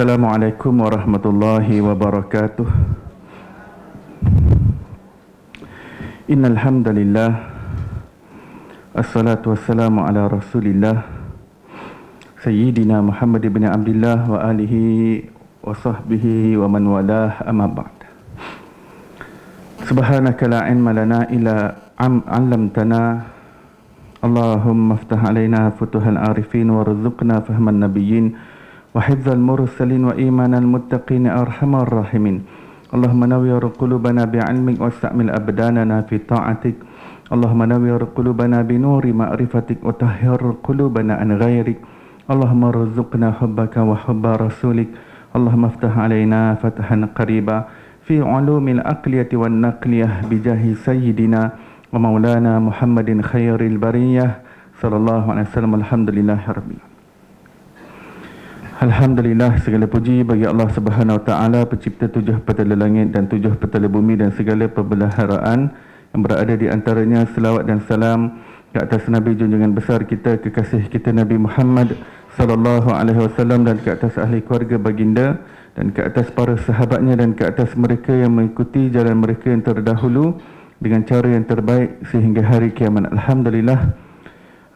Assalamualaikum warahmatullahi wabarakatuh. Innal hamdalillah, assalatu wassalamu ala Rasulillah Sayyidina Muhammad ibn Abdullah wa alihi wa sahbihi wa man walah, amma ba'd. Subhanaka la ilma lana illa 'allamtana. Allahumma iftah alaina futuhal arifin warzuqna fahman nabiyyin wa hifdzal mursalin wa imanal muttaqin arhamar rahimin. Allahumma nawwir qulubana bi'ilmik wasta'mil abdanana fi ta'atik. Allahumma nawwir qulubana bi nuri ma'rifatik wa tahhir qulubana an ghairik. Allahumma rzuqna hubbaka wa hubba rasulik. Allahumma iftah alaina fathan qariba fi ulumil aqliyati wan naqliyah bijahi sayyidina wa maulana Muhammadin khairil bariyah sallallahu alaihi wasallam. Alhamdulillahirabbil alamin. Alhamdulillah, segala puji bagi Allah Subhanahu Wa Taala, pencipta tujuh petala langit dan tujuh petala bumi dan segala perbelaharaan yang berada di antaranya. Selawat dan salam ke atas Nabi junjungan besar kita, kekasih kita Nabi Muhammad sallallahu alaihi wasallam, dan ke atas ahli keluarga baginda, dan ke atas para sahabatnya, dan ke atas mereka yang mengikuti jalan mereka yang terdahulu dengan cara yang terbaik sehingga hari kiamat. Alhamdulillah,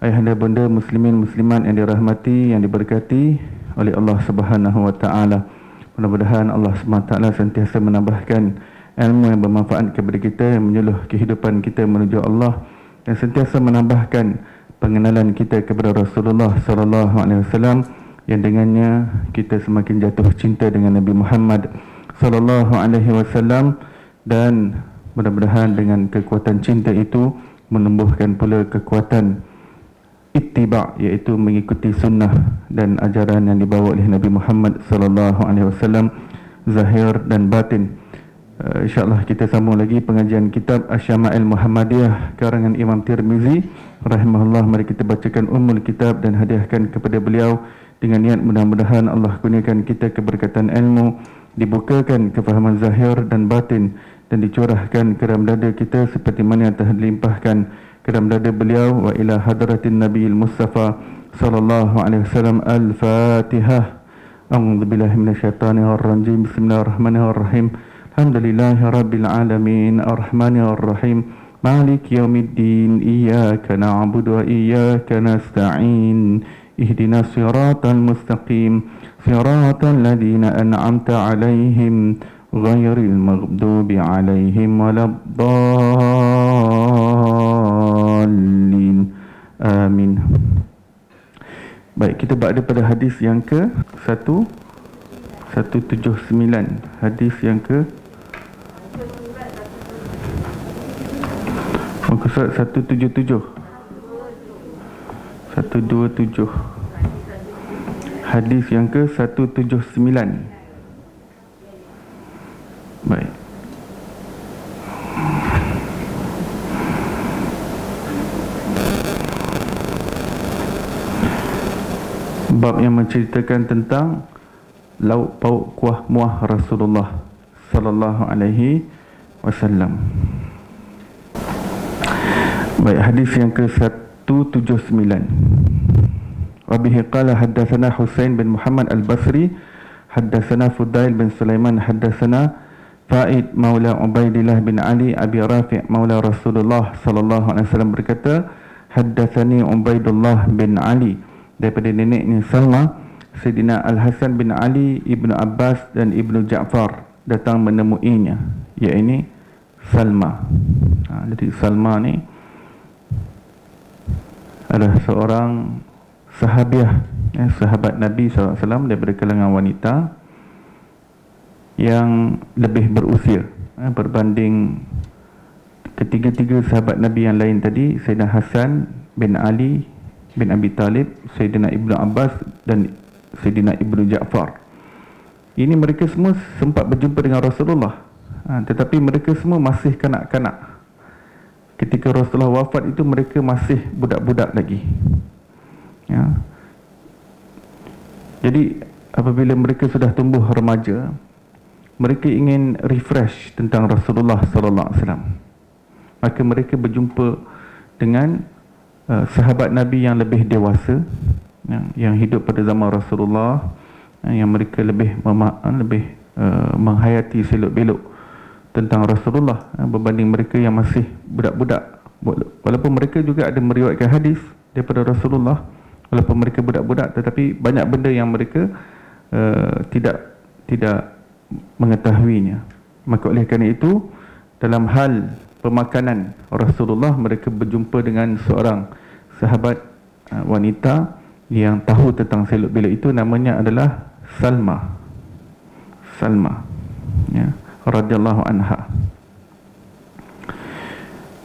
ayahanda bunda muslimin muslimat yang dirahmati, yang diberkati oleh Allah Subhanahu Wa Taala. Mudah-mudahan Allah Subhanahu Wa Taala sentiasa menambahkan ilmu yang bermanfaat kepada kita, yang menyuluh kehidupan kita menuju Allah, dan sentiasa menambahkan pengenalan kita kepada Rasulullah sallallahu alaihi wasallam, yang dengannya kita semakin jatuh cinta dengan Nabi Muhammad sallallahu alaihi wasallam, dan mudah-mudahan dengan kekuatan cinta itu menumbuhkan pula kekuatan ittiba', iaitu mengikuti sunnah dan ajaran yang dibawa oleh Nabi Muhammad sallallahu alaihi wasallam, zahir dan batin. InsyaAllah kita sambung lagi pengajian kitab Asy-Syama'il Muhammadiyah karangan Imam Tirmizi rahimahullah. Mari kita bacakan ummul kitab dan hadiahkan kepada beliau dengan niat mudah-mudahan Allah kurniakan kita keberkatan ilmu, dibukakan kefahaman zahir dan batin, dan dicurahkan ke dalam dada kita seperti mana yang telah dilimpahkan ke dalam dada beliau. Wa ila hadratin Nabiyil Mustafa sallallahu alaihi wasallam. Al-Fatihah. A'udzu billahi minasyaitonir rajim. Bismillahirrahmanirrahim. Alhamdulillahi rabbil alamin, arrahmanir rahim, maliki yaumiddin, iyyaka na'budu wa iyyaka nasta'in, ihdinas siratal mustaqim, siratal ladzina an'amta 'alaihim ghairil maghdubi 'alaihim waladdallin. Amin. Baik, kita berada pada hadis yang ke 179. Hadis yang ke 177. 127. Hadis yang ke 179. Baik. Bab yang menceritakan tentang lauk pauk kuah muah Rasulullah sallallahu alaihi wasallam. Baik, hadis yang ke-179. Wa bihi qala haddatsana Husain bin Muhammad al-Basri, haddatsana Fudail bin Sulaiman, haddatsana Fa'id maula Ubaidillah bin Ali Abi Rafi' maula Rasulullah sallallahu alaihi wasallam berkata, haddatsani Ubaidullah bin Ali, daripada neneknya Salma, Sayyidina Al-Hasan bin Ali, Ibnu Abbas dan Ibnu Ja'far datang menemuinya, iaitu Salma. Jadi Salma ni adalah seorang sahabiah, sahabat Nabi SAW daripada kalangan wanita yang lebih berusia berbanding ketiga-tiga sahabat Nabi yang lain tadi, Sayyidina Hasan bin Ali bin Abi Talib, Sayyidina Ibnu Abbas dan Sayyidina Ibnu Ja'far. Ini mereka semua sempat berjumpa dengan Rasulullah, tetapi mereka semua masih kanak-kanak. Ketika Rasulullah wafat itu mereka masih budak-budak lagi. Jadi apabila mereka sudah tumbuh remaja, mereka ingin refresh tentang Rasulullah sallallahu alaihi wasallam. Maka mereka berjumpa dengan sahabat Nabi yang lebih dewasa, yang hidup pada zaman Rasulullah, yang mereka lebih menghayati selok-belok tentang Rasulullah berbanding mereka yang masih budak-budak. Walaupun mereka juga ada meriwayatkan hadis daripada Rasulullah, walaupun mereka budak-budak, tetapi banyak benda yang mereka tidak mengetahuinya. Maka oleh kerana itu, dalam hal pemakanan Rasulullah, mereka berjumpa dengan seorang sahabat wanita yang tahu tentang selok-belok itu, namanya adalah Salma ya, radhiyallahu anha.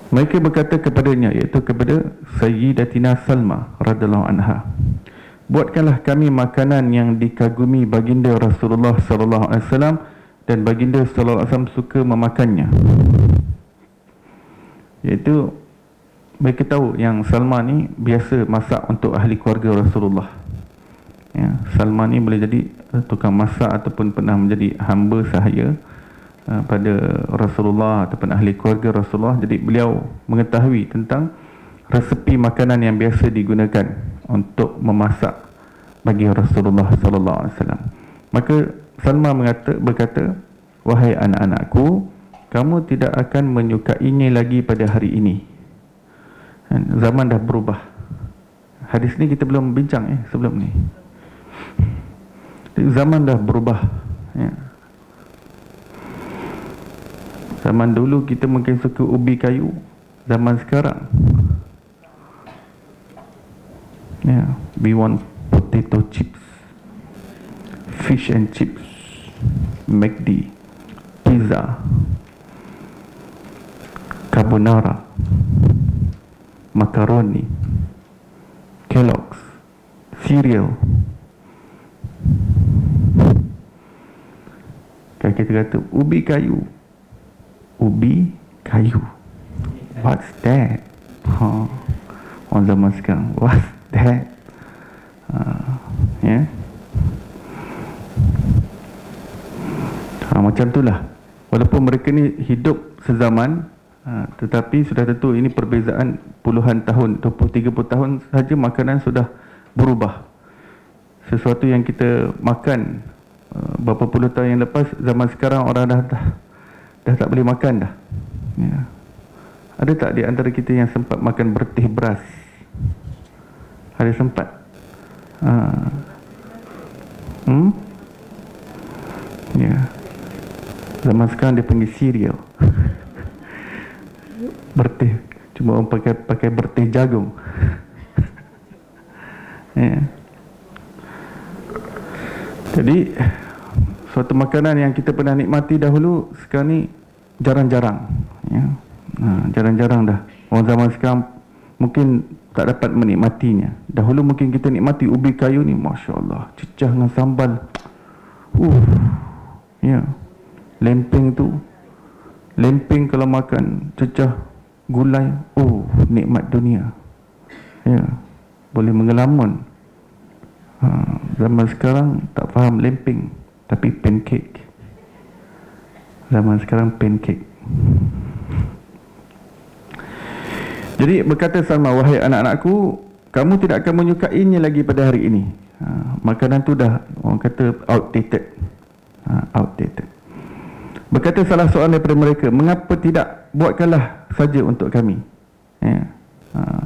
Mereka berkata kepadanya, iaitu kepada Sayyidatina Salma radhiyallahu anha, buatkanlah kami makanan yang dikagumi baginda Rasulullah sallallahu alaihi wasallam, dan baginda sallallahu alaihi wasallam suka memakannya. Iaitu mereka tahu yang Salma ni biasa masak untuk ahli keluarga Rasulullah ya. Salma ni boleh jadi tukang masak ataupun pernah menjadi hamba sahaya pada Rasulullah ataupun ahli keluarga Rasulullah. Jadi beliau mengetahui tentang resepi makanan yang biasa digunakan untuk memasak bagi Rasulullah sallallahu alaihi wasallam. Maka Salma berkata, wahai anak-anakku, kamu tidak akan menyukainya lagi pada hari ini. Zaman dah berubah. Hadis ni kita belum bincang sebelum ni. Zaman dah berubah ya. Zaman dulu kita mungkin suka ubi kayu, zaman sekarang ya, we want potato chips, fish and chips, McD, pizza, carbonara, macaroni, Kellogg's, cereal. Kan kita kata ubi kayu, what's that? Orang zaman sekarang, what's that? Ya, macam itulah. Walaupun mereka ni hidup sezaman, tetapi sudah tentu ini perbezaan puluhan tahun, 20-30 tahun saja makanan sudah berubah. Sesuatu yang kita makan berapa puluh tahun yang lepas, zaman sekarang orang dah tak boleh makan dah ya. Ada tak di antara kita yang sempat makan bertih beras? Ada sempat? Ya. Zaman sekarang dia panggil cereal. Bertih, cuma orang pakai bertih jagung. Ya. Jadi suatu makanan yang kita pernah nikmati dahulu, sekarang ni jarang-jarang ya. Jarang-jarang dah. Orang zaman sekarang mungkin tak dapat menikmatinya. Dahulu mungkin kita nikmati ubi kayu ni, Masya Allah, cecah dengan sambal. Ya. Lempeng kalau makan cecah gulai, nikmat dunia ya. Boleh mengelamun. Zaman sekarang tak faham lempeng, tapi pancake. Zaman sekarang pancake. Jadi berkata Salma, wahai anak-anakku, kamu tidak akan menyukainya lagi pada hari ini. Makanan tu dah, orang kata, outdated. Berkata salah seorang daripada mereka, mengapa tidak buatkanlah saja untuk kami ya.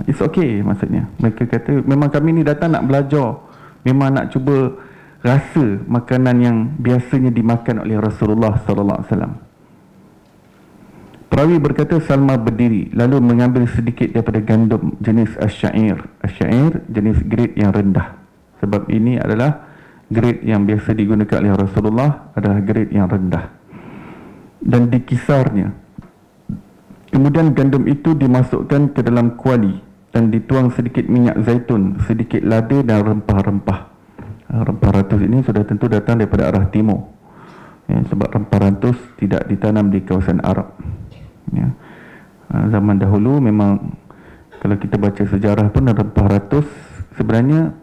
It's okay, maksudnya mereka kata memang kami ni datang nak belajar, memang nak cuba rasa makanan yang biasanya dimakan oleh Rasulullah sallallahu alaihi wasallam. Perawi berkata Salma berdiri lalu mengambil sedikit daripada gandum jenis asyair. Asyair jenis grade yang rendah. Sebab ini adalah grade yang biasa digunakan oleh Rasulullah, adalah grade yang rendah. Dan dikisarnya. Kemudian gandum itu dimasukkan ke dalam kuali dan dituang sedikit minyak zaitun, sedikit lada dan rempah-rempah. Rempah ratus ini sudah tentu datang daripada arah timur ya, sebab rempah ratus tidak ditanam di kawasan Arab ya. Zaman dahulu memang kalau kita baca sejarah pun, rempah ratus sebenarnya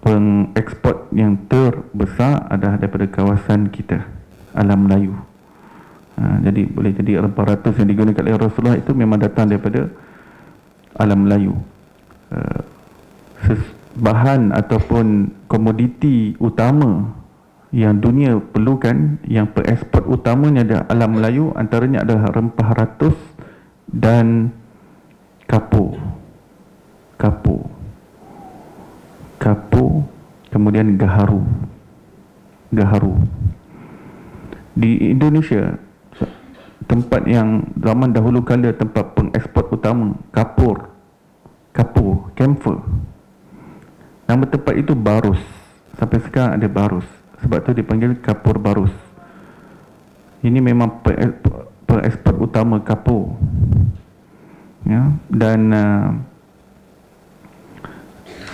pengeksport yang terbesar adalah daripada kawasan kita, alam Melayu. Jadi boleh jadi rempah ratus yang digunakan oleh Rasulullah itu memang datang daripada alam Melayu. Bahan ataupun komoditi utama yang dunia perlukan, yang pereksport utamanya adalah alam Melayu, antaranya adalah rempah ratus dan kapur. Kapur, kemudian gaharu. Di Indonesia, tempat yang zaman dahulu kala tempat pengeksport utama kapur, camphor. Nama tempat itu Barus. Sampai sekarang ada Barus. Sebab tu dipanggil kapur Barus. Ini memang pengeksport utama kapur. Ya, dan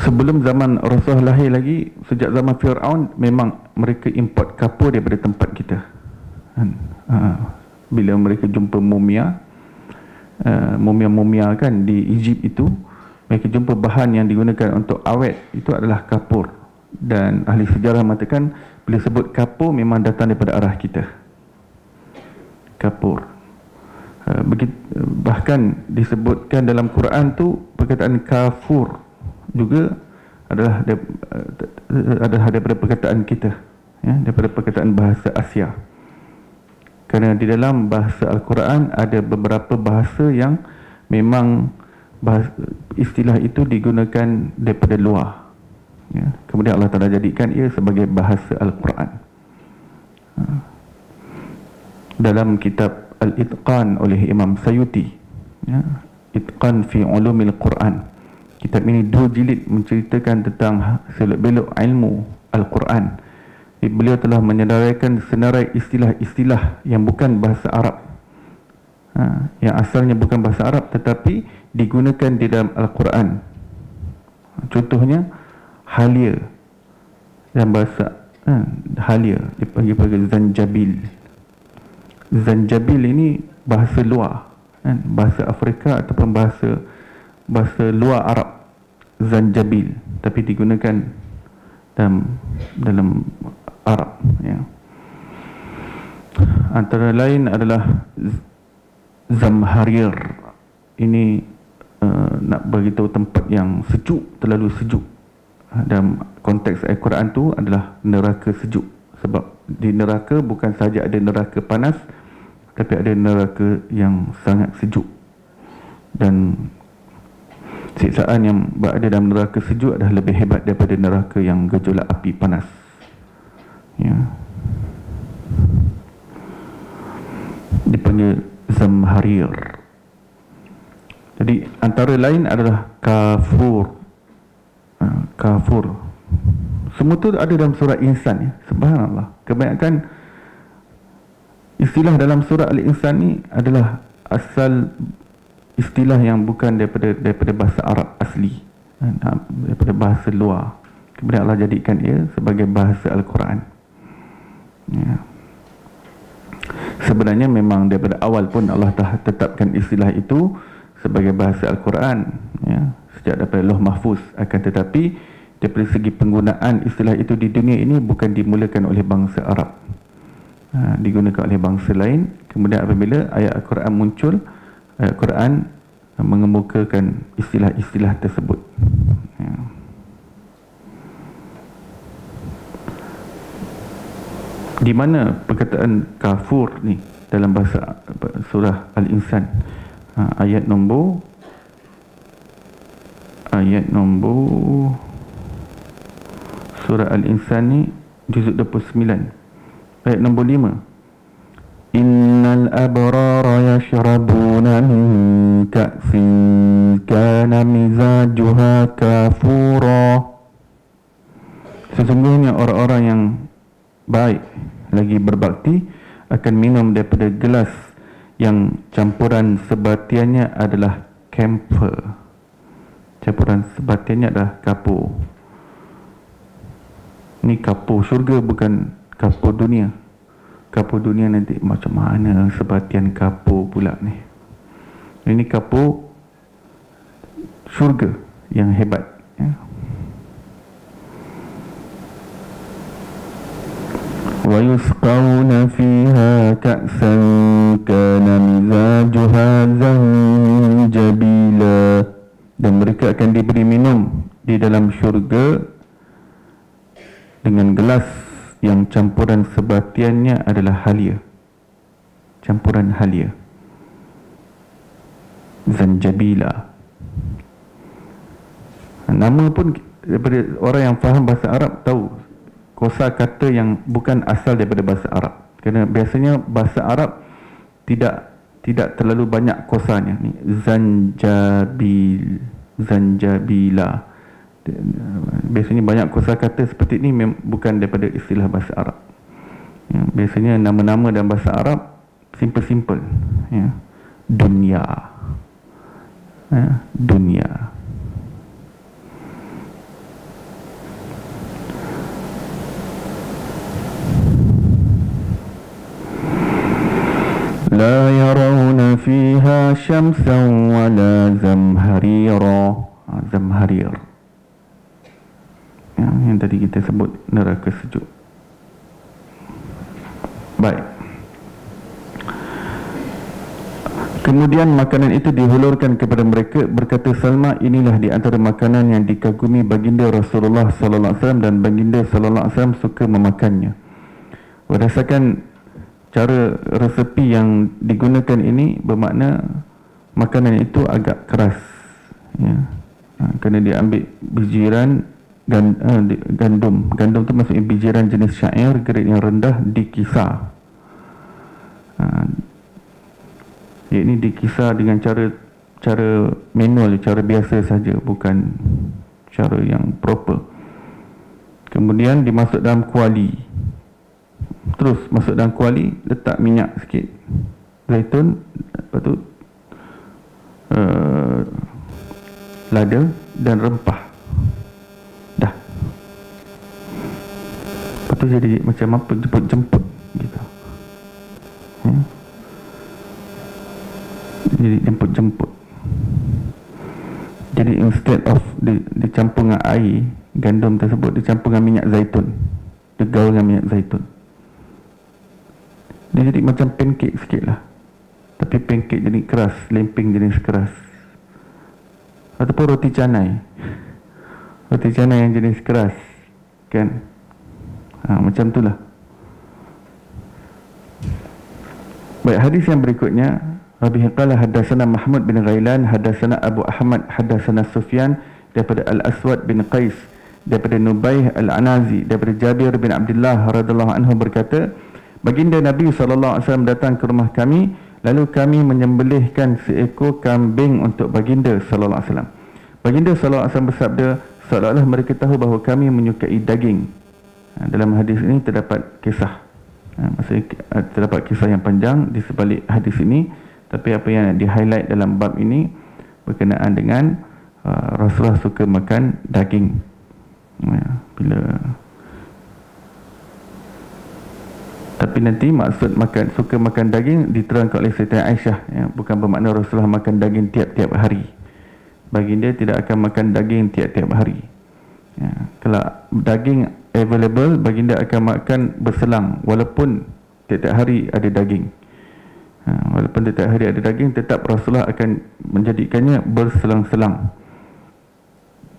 sebelum zaman Rasulullah lahir lagi, sejak zaman Fir'aun, memang mereka import kapur daripada tempat kita. Bila mereka jumpa mumia kan di Egypt itu, mereka jumpa bahan yang digunakan untuk awet itu adalah kapur. Dan ahli sejarah mengatakan bila sebut kapur memang datang daripada arah kita. Kapur. Bahkan disebutkan dalam Quran tu perkataan kafur juga adalah daripada perkataan kita, ya, daripada perkataan bahasa Asia. Kerana di dalam bahasa Al-Quran ada beberapa bahasa yang memang istilah itu digunakan daripada luar, ya. Kemudian Allah Ta'ala jadikan ia sebagai bahasa Al-Quran. Dalam kitab Al-Itqan oleh Imam Sayuti, ya, Itqan fi Ulumil Quran, kitab ini 2 jilid menceritakan tentang seluk-beluk ilmu Al-Quran. Beliau telah menyedarakan senarai istilah-istilah yang bukan bahasa Arab, yang asalnya bukan bahasa Arab tetapi digunakan di dalam Al-Quran. Contohnya halia, dalam bahasa halia dipanggil zanjabil. Zanjabil ini bahasa luar, bahasa Afrika ataupun bahasa luar Arab, zanjabil, tapi digunakan dalam Arab, ya. Antara lain adalah Zamharir. Ini nak beritahu tempat yang sejuk, terlalu sejuk. Dalam konteks Al-Quran tu adalah neraka sejuk. Sebab di neraka bukan saja ada neraka panas, tapi ada neraka yang sangat sejuk. Dan siksaan yang berada dalam neraka sejuk adalah lebih hebat daripada neraka yang gejolak api panas, ya. Dipanggil Zamharir. Jadi antara lain adalah kafur. Kafur semua tu ada dalam surat Insan, ya. Subhanallah, kebanyakan istilah dalam surah Al-Insan ni adalah asal istilah yang bukan daripada bahasa Arab asli, daripada bahasa luar. Kemudian Allah jadikan ia sebagai bahasa Al-Quran, ya. Sebenarnya memang daripada awal pun Allah telah tetapkan istilah itu sebagai bahasa Al-Quran, ya, sejak daripada Lauh Mahfuz. Akan tetapi daripada segi penggunaan istilah itu di dunia ini bukan dimulakan oleh bangsa Arab, digunakan oleh bangsa lain. Kemudian apabila ayat Al-Quran muncul, Al-Quran mengemukakan istilah-istilah tersebut, ya. Di mana perkataan kafur ni dalam bahasa surah Al-Insan, ayat nombor surah Al-Insan ni juzuk 29 ayat nombor 5. Innal abrara yashrabuna min ka'sin kana mizajuha kafura. Sesungguhnya orang-orang yang baik lagi berbakti akan minum daripada gelas yang campuran sebatiannya adalah camphor. Campuran sebatiannya adalah kapur. Ni kapur syurga, bukan kapur dunia. Kapur dunia nanti macam mana sebatian kapur pula ni. Ini kapur syurga yang hebat, ya. Wa yusqawna fiha ka'san kana mizajuha zanjabila. Dan mereka akan diberi minum di dalam syurga dengan gelas yang campuran sebatiannya adalah halia, campuran halia. Zanjabila. Nama pun daripada orang yang faham bahasa Arab tahu kosa kata yang bukan asal daripada bahasa Arab. Kerana biasanya bahasa Arab tidak terlalu banyak kosanya. Ni zanjabila. Biasanya banyak kosa kata seperti ini bukan daripada istilah bahasa Arab. Ya, biasanya nama-nama dalam bahasa Arab simple-simple. Ya. Dunia. Ya, dunia. La yarawna fiha syamsan wala zamharira. Zamharir. Yang tadi kita sebut neraka sejuk. Baik. Kemudian makanan itu dihulurkan kepada mereka. Berkata Salma, inilah di antara makanan yang dikagumi baginda Rasulullah sallallahu alaihi wasallam, dan baginda sallallahu alaihi wasallam suka memakannya. Berdasarkan cara resepi yang digunakan ini, bermakna makanan itu agak keras, ya. Kerana dia ambil bijiran gandum. Gandum tu maksudnya bijiran jenis syair grade yang rendah dikisar. Ini dikisar dengan cara manual, cara biasa saja, bukan cara yang proper. Kemudian dimasuk dalam kuali. Terus masuk dalam kuali, letak minyak sikit zaitun, lepas tu lada dan rempah. Dah. Lepas tu jadi macam apa, jemput-jemput gitu. Jadi jemput-jemput. Jadi instead of dicampur dengan air, gandum tersebut dicampur dengan minyak zaitun, digaul dengan minyak zaitun. Dia jadi macam pancake sikit lah, tapi pancake jadi keras, lemping jenis keras. Ataupun roti canai, roti canai yang jenis keras, kan? Macam tu lah. Baik, hadis yang berikutnya, Rabihi qala haddatsana Mahmud bin Ghailan, haddatsana Abu Ahmad, haddatsana Sufyan daripada Al-Aswad bin Qais, daripada Nubaih Al-Anazi, daripada Jabir bin Abdullah radhiyallahu anhu berkata, baginda Nabi SAW datang ke rumah kami, lalu kami menyembelihkan seekor kambing untuk baginda SAW. Baginda SAW bersabda, seolah-olah mereka tahu bahawa kami menyukai daging. Dalam hadis ini terdapat kisah, maksudnya terdapat kisah yang panjang di sebalik hadis ini. Tapi apa yang di-highlight dalam bab ini berkenaan dengan Rasulullah suka makan daging. Tapi nanti maksud suka makan daging diterangkan oleh Sayyidah Aisyah, ya, bukan bermakna Rasulullah makan daging tiap-tiap hari. Baginda tidak akan makan daging tiap-tiap hari. Ya, kalau daging available, baginda akan makan berselang, walaupun tiap-tiap hari ada daging. Walaupun tiap hari ada daging, tetap Rasulullah akan menjadikannya berselang-selang.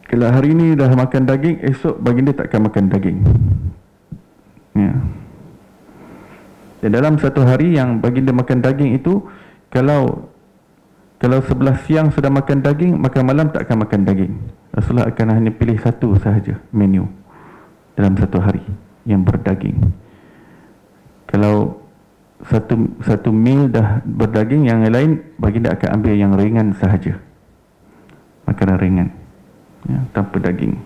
Kalau hari ini dah makan daging, esok baginda tak akan makan daging. Ya. Dan dalam satu hari yang baginda makan daging itu, kalau sebelah siang sudah makan daging, maka malam tak akan makan daging. Rasulullah akan hanya pilih satu sahaja menu dalam satu hari yang berdaging. Kalau satu meal dah berdaging, yang lain baginda akan ambil yang ringan sahaja, makanan ringan, ya, tanpa daging.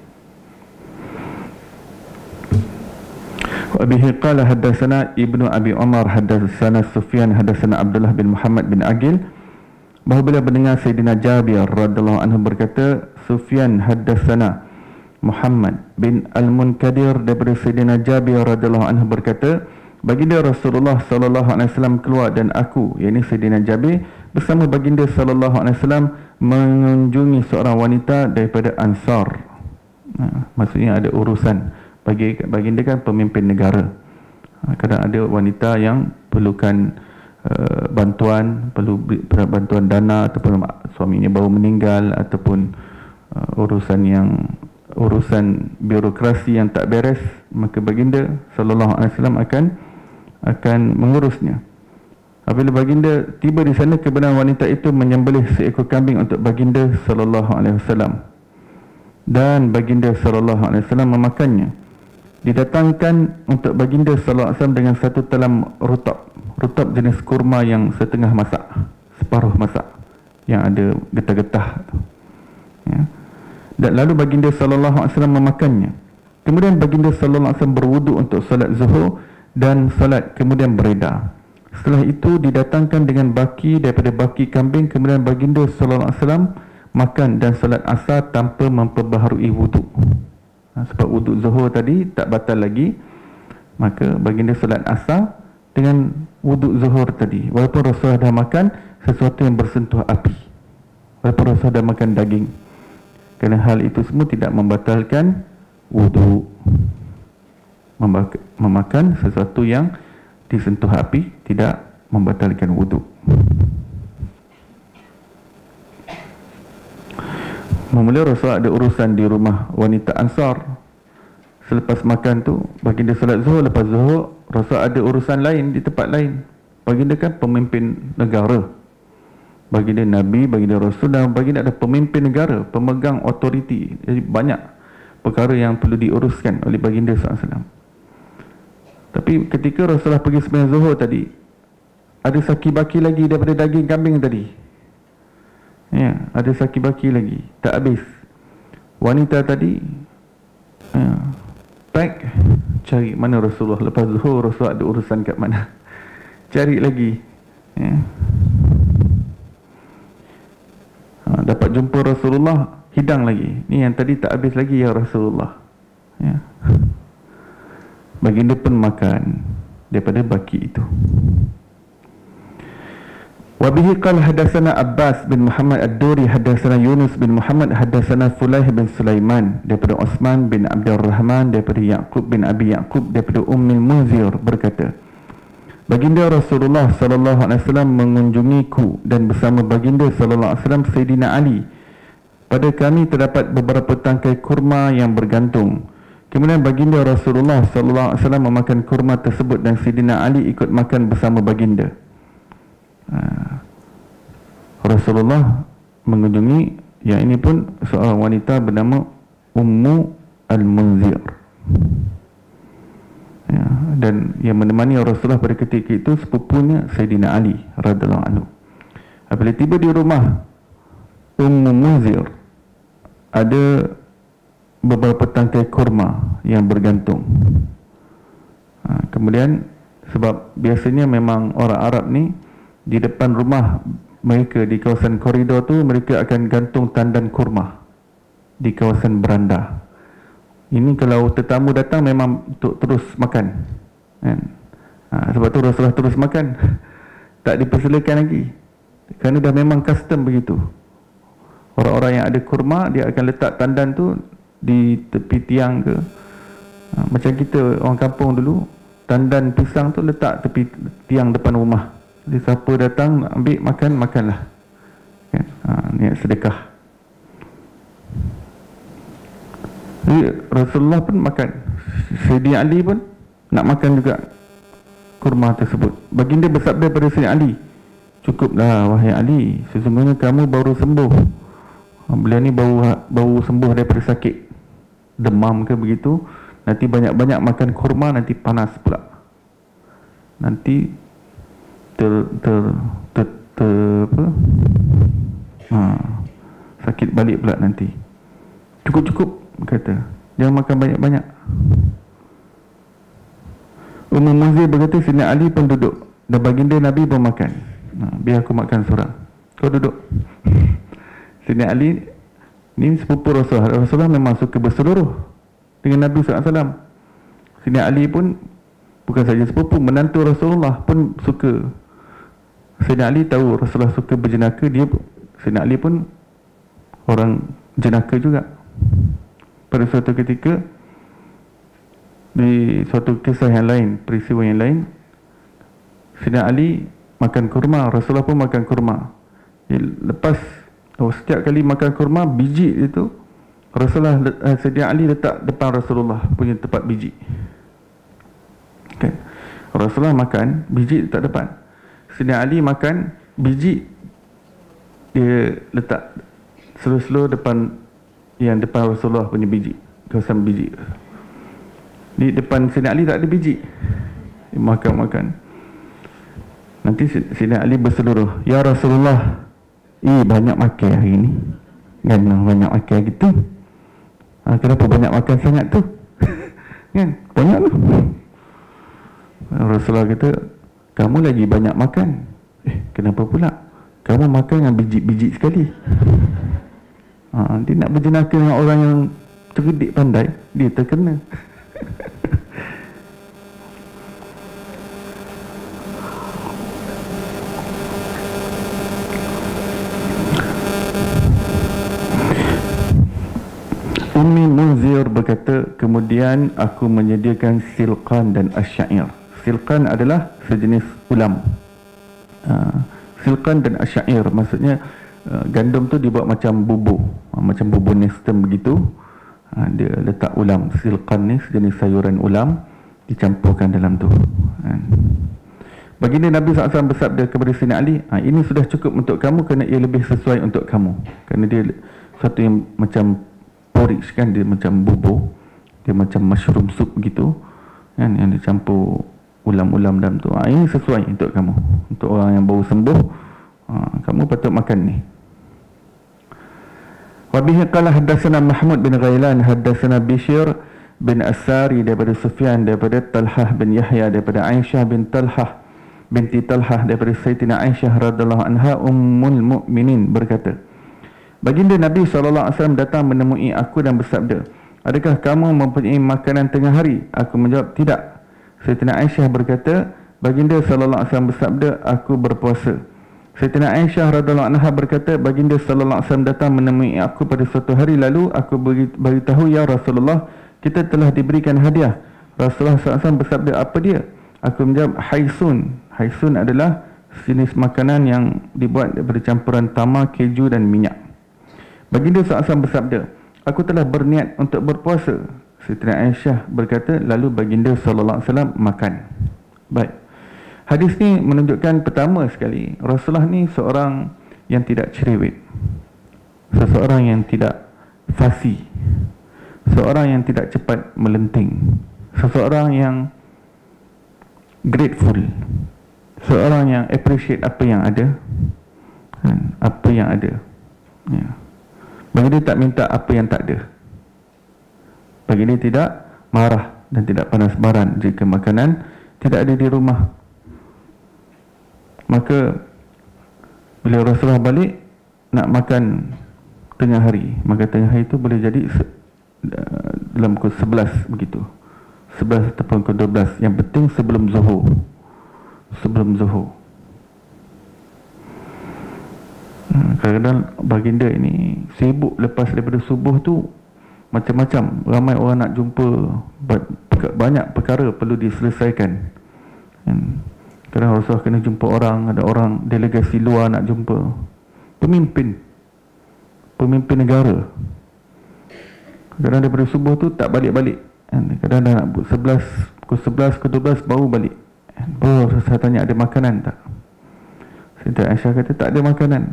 Wa bihi qala haddatsana Ibnu Abi Umar haddatsana Sufyan haddatsana Abdullah bin Muhammad bin Aqil, bahawa beliau mendengar Sayyidina Jabir radhiyallahu anhu berkata, Sufyan haddatsana Muhammad bin Al-Munkadir daripada Sayyidina Jabir radhiyallahu anhu berkata, baginda Rasulullah sallallahu alaihi wasallam keluar dan aku, yakni Sayyidina Jabir, bersama baginda sallallahu alaihi wasallam mengunjungi seorang wanita daripada Ansar. Maksudnya ada urusan. Baginda kan pemimpin negara. Kadang ada wanita yang perlukan bantuan, perlu bantuan dana, ataupun suaminya baru meninggal, ataupun urusan birokrasi yang tak beres, maka baginda sallallahu alaihi wasallam akan mengurusnya. Apabila baginda tiba di sana, kebenaran wanita itu menyembelih seekor kambing untuk baginda sallallahu alaihi wasallam, dan baginda sallallahu alaihi wasallam memakannya. Didatangkan untuk baginda sallallahu alaihi wasallam dengan satu talam rutab jenis kurma yang setengah masak, separuh masak, yang ada getah-getah, ya. Dan lalu baginda sallallahu alaihi wasallam memakannya. Kemudian baginda sallallahu alaihi wasallam berwuduk untuk solat zuhur dan solat, kemudian beredar. Setelah itu didatangkan dengan baki daripada baki kambing. Kemudian baginda sallallahu alaihi wasallam makan dan solat asar tanpa memperbaharui wuduk. Sebab wuduk zuhur tadi tak batal lagi, maka baginda solat asar dengan wuduk zuhur tadi, walaupun Rasulullah dah makan sesuatu yang bersentuh api, walaupun Rasulullah dah makan daging. Kerana hal itu semua tidak membatalkan wuduk. Memakan sesuatu yang disentuh api tidak membatalkan wuduk. Mula Rasulullah ada urusan di rumah wanita Ansar. Selepas makan tu, baginda solat zuhur. Lepas zuhur, Rasulullah ada urusan lain di tempat lain. Baginda kan pemimpin negara, baginda Nabi, baginda Rasul, dan baginda ada pemimpin negara, pemegang otoriti. Jadi banyak perkara yang perlu diuruskan oleh baginda SAW. Tapi ketika Rasulullah pergi sembahyang zuhur tadi, ada saki-baki lagi daripada daging kambing tadi. Ya, ada saki-baki lagi, tak habis. Wanita tadi pack, cari mana Rasulullah. Lepas zuhur Rasulullah ada urusan kat mana, cari lagi, ya. Dapat jumpa Rasulullah, hidang lagi. Ni yang tadi tak habis lagi ya Rasulullah, ya. Baginda pun makan daripada baki itu. Wabihi qala hadatsana Abbas bin Muhammad ad-Duri, hadatsana Yunus bin Muhammad, hadatsana Fulaih bin Sulaiman daripada Utsman bin Abdurrahman daripada Yaqub bin Abi Yaqub daripada Ummul Munzir berkata, baginda Rasulullah sallallahu alaihi wasallam mengunjungiku dan bersama baginda sallallahu alaihi wasallam Sayyidina Ali. Pada kami terdapat beberapa tangkai kurma yang bergantung. Kemudian baginda Rasulullah sallallahu alaihi wasallam memakan kurma tersebut dan Sayyidina Ali ikut makan bersama baginda. Rasulullah mengunjungi, yang ini pun seorang wanita bernama Ummu Al-Munzir, ya, dan yang menemani Rasulullah pada ketika itu sepupunya Sayyidina Ali radhiyallahu anhu. Apabila tiba di rumah Ummu Munzir, ada beberapa tangkai kurma yang bergantung. Kemudian sebab biasanya memang orang Arab ni di depan rumah mereka di kawasan koridor tu, mereka akan gantung tandan kurma di kawasan beranda. Ini kalau tetamu datang memang untuk terus makan, kan? Sebab tu Rasulullah terus makan, tak dipersilakan lagi, kerana dah memang custom begitu. Orang-orang yang ada kurma, dia akan letak tandan tu di tepi tiang ke, macam kita orang kampung dulu, tandan pisang tu letak tepi tiang depan rumah. Jadi siapa datang ambil makan, makanlah, kan? Niat sedekah. Jadi Rasulullah pun makan, Sayyidina Ali pun nak makan juga kurma tersebut. Baginda bersabda pada Sayyidina Ali, cukuplah wahai Ali, sesungguhnya kamu baru sembuh. Beliau ni baru sembuh daripada sakit demam ke begitu. Nanti banyak-banyak makan kurma, nanti panas pula, nanti sakit balik pula nanti. Cukup-cukup, kata, jangan makan banyak-banyak. Ummu Munzir berkata, Sayyidina Ali pun duduk dan baginda Nabi pun makan. Biar aku makan seorang, kau duduk. Sayyidina Ali ni sepupu Rasulullah. Rasulullah memang suka berseluruh dengan Nabi SAW. Sayyidina Ali pun bukan saja sepupu, menantu Rasulullah pun suka. Sayyidina Ali tahu Rasulullah suka berjenaka, Sayyidina Ali pun orang jenaka juga. Pada suatu ketika, di suatu kisah yang lain, peristiwa yang lain, Sayyidina Ali makan kurma, Rasulullah pun makan kurma. Lepas setiap kali makan kurma, biji itu Rasulullah, Sayyidina Ali letak depan Rasulullah punya tempat biji. kan? Rasulullah makan, biji tak dapat. Sayyidina Ali makan, biji dia letak slow-slow depan, yang depan Rasulullah punya biji, kawasan biji. Di depan Sayyidina Ali tak ada biji. Dia makan. Nanti Sayyidina Ali berseluruh, "Ya Rasulullah, banyak makan hari ni. Kan banyak makan gitu. Kenapa banyak makan sangat tu?" Kan? Banyak tu. Rasulullah kata, "Kamu lagi banyak makan." Kenapa pula? Kamu makan dengan biji-biji sekali. Dia nak berjenaka dengan orang yang cerdik pandai, dia terkena. Ummi Munzir berkata, kemudian aku menyediakan silqan dan asyair. Silqan adalah sejenis ulam. Silqan dan asyair maksudnya gandum tu dibuat macam bubur, macam bubur nestem begitu. Dia letak ulam. Silqan ni sejenis sayuran ulam dicampurkan dalam tu. Baginda Nabi SAW bersabda kepada Sayyidina Ali, ini sudah cukup untuk kamu kerana ia lebih sesuai untuk kamu. Kerana dia satu yang macam porridge kan, dia macam bubur, dia macam mushroom soup begitu kan, yang dicampur ulam-ulam dalam tu. Ini sesuai untuk kamu, untuk orang yang baru sembuh. Kamu patut makan ni. Wabihi qala haddatsana Mahmud bin Ghailan haddatsana Bishr bin Asari daripada Sufyan daripada Talhah bin Yahya daripada Aisyah bin Talhah binti Talhah daripada Sayyidatina Aisyah radhiyallahu anha ummul mukminin berkata, baginda Nabi SAW datang menemui aku dan bersabda, adakah kamu mempunyai makanan tengah hari? Aku menjawab, tidak. Sayyidatina Aisyah berkata, baginda SAW bersabda, aku berpuasa. Sayyidatina Aisyah radhiyallahu anha berkata, baginda SAW datang menemui aku pada suatu hari lalu. Aku beritahu, ya Rasulullah, kita telah diberikan hadiah. Rasulullah SAW bersabda, apa dia? Aku menjawab, haisun. Haisun adalah jenis makanan yang dibuat daripada campuran tamar, keju dan minyak. Baginda SAW bersabda, aku telah berniat untuk berpuasa. Sayyidatina Aisyah berkata, lalu baginda SAW makan. Baik. Hadis ni menunjukkan pertama sekali, Rasulullah ni seorang yang tidak cerewet. Seseorang yang tidak fasih. Seorang yang tidak cepat melenting. Seseorang yang grateful. Seorang yang appreciate apa yang ada. Apa yang ada. Ya. Baginda tak minta apa yang tak ada. Baginda tidak marah dan tidak panas baran jika makanan tidak ada di rumah. Maka bila Rasulullah balik nak makan tengah hari, maka tengah hari itu boleh jadi dalam pukul 11 begitu, 11 ataupun pukul 12. Yang penting sebelum zuhur. Sebelum zuhur. Kadang-kadang baginda ini sibuk lepas daripada subuh tu, macam-macam, ramai orang nak jumpa, banyak perkara perlu diselesaikan. Kadang Rasulullah kena jumpa orang, ada orang delegasi luar nak jumpa pemimpin negara. Kadang daripada subuh tu tak balik-balik. Kadang-kadang nak pukul 11, pukul 12 baru balik. Baru saya tanya, ada makanan tak? Sayyidatina Aisyah kata, tak ada makanan.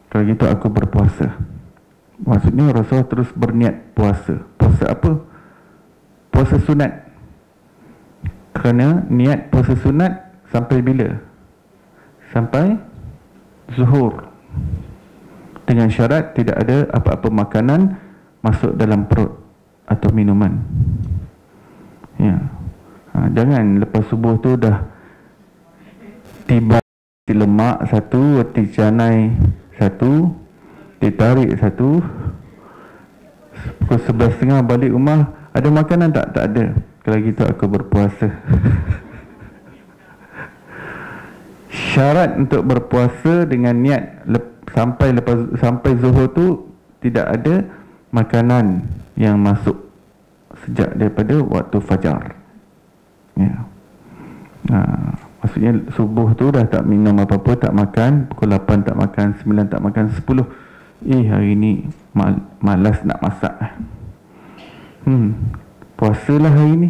Kalau gitu aku berpuasa. Maksudnya Rasulullah terus berniat puasa. Puasa apa? Puasa sunat. Kerana niat puasa sunat sampai bila? Sampai zuhur. Dengan syarat tidak ada apa-apa makanan masuk dalam perut atau minuman. Ya. Jangan lepas subuh tu dah tiba lemak satu, roti canai satu, ditarik satu, pukul 11.30 balik rumah, ada makanan tak? Tak ada. Kalau gitu aku berpuasa. Syarat untuk berpuasa dengan niat sampai zuhur tu tidak ada makanan yang masuk sejak daripada waktu fajar. Ya. Maksudnya subuh tu dah tak minum apa-apa, tak makan, pukul 8 tak makan, 9 tak makan, 10 hari ni malas nak masak. Puasalah hari ni.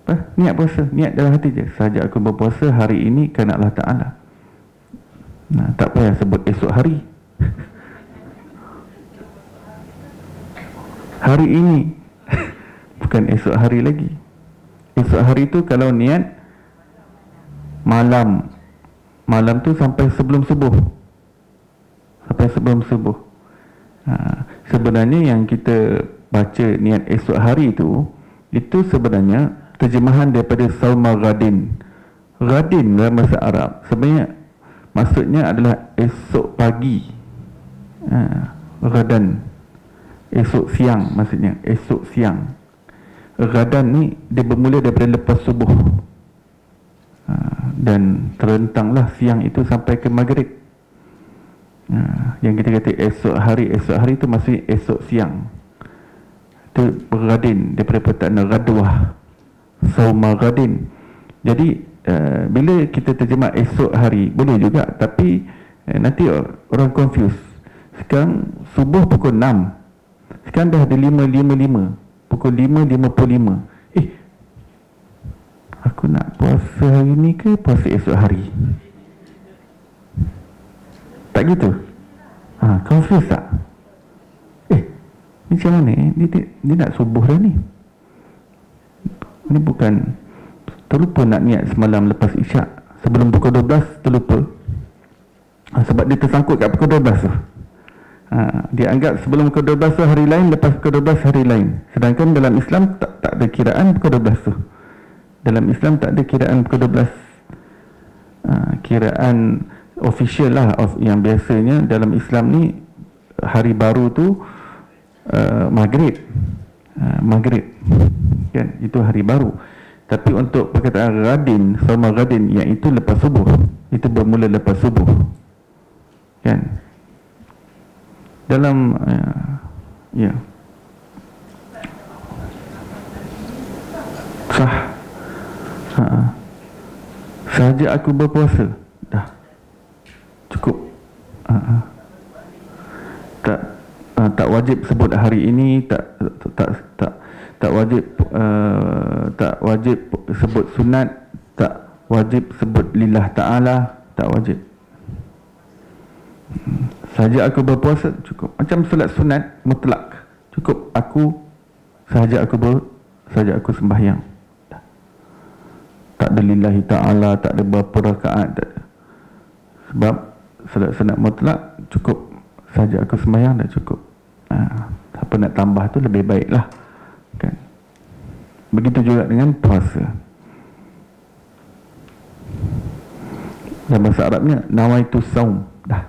Niat puasa, niat dalam hati je, sahaja aku berpuasa hari ini kerana Allah Ta'ala. Nah, tak payah sebut esok hari. Hari ini bukan esok hari lagi. Esok hari tu kalau niat malam, malam tu sampai sebelum subuh, sampai sebelum subuh. Sebenarnya yang kita baca niat esok hari itu sebenarnya terjemahan daripada Sauma Ghadin. Ghadin dalam bahasa Arab sebenarnya maksudnya adalah esok pagi. Ghadan, esok siang maksudnya, esok siang. Ghadan ni dia bermula daripada lepas subuh, dan terentanglah siang itu sampai ke maghrib. Yang kita kata esok hari itu maksudnya esok siang. Itu Ghadin daripada perkataan Ghadwah, Sauma Ghadin. Jadi bila kita terjemah esok hari boleh juga, tapi nanti orang confuse. Sekarang subuh pukul 6, sekarang dah ada 5.55, pukul 5.55. Aku nak puasa hari ni ke puasa esok hari? Tak gitu? Confuse tak? Ni macam mana? Dia nak subuh dah ni. Ni bukan, terlupa nak niat semalam lepas isyak. Sebelum pukul 12 terlupa. Sebab dia tersangkut kat pukul 12 tu. Dia anggap sebelum pukul 12 tu hari lain, lepas pukul 12 hari lain. Sedangkan dalam Islam tak ada kiraan pukul 12 tu. Dalam Islam tak ada kiraan pukul 12. Kiraan official lah, yang biasanya dalam Islam ni hari baru tu maghrib. Maghrib kan, itu hari baru. Tapi untuk perkataan Ghadin, Sauma Ghadin, yang itu lepas subuh, itu bermula lepas subuh kan. Dalam sah. Sahaja aku berpuasa dah cukup. Tak wajib sebut hari ini, tak wajib tak wajib sebut sunat, tak wajib sebut lillah ta'ala, tak wajib. Sahaja aku berpuasa cukup. Macam solat sunat mutlak, cukup aku sahaja aku sembahyang. Tak ada lillahi ta'ala, tak ada berapa rakaat, tak ada. Sebab solat sunat mutlak cukup, sahaja aku sembahyang dah cukup. Apa nak tambah tu lebih baik lah kan. Begitu juga dengan puasa. Dalam bahasa Arabnya nawaitu saum, dah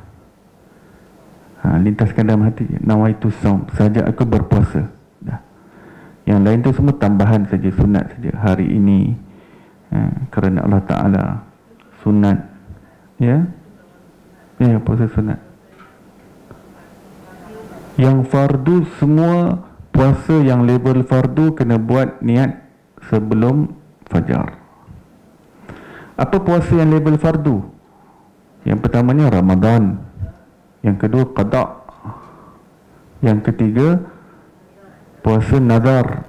lintaskan dalam hati, nawaitu saum, sahaja aku berpuasa, dah. Yang lain tu semua tambahan saja, sunat saja. Hari ini kerana Allah Ta'ala, sunat, ya puasa sunat. Yang fardu, semua puasa yang level fardu kena buat niat sebelum fajar. Apa puasa yang level fardu? Yang pertamanya Ramadan, yang kedua qada', yang ketiga puasa nazar,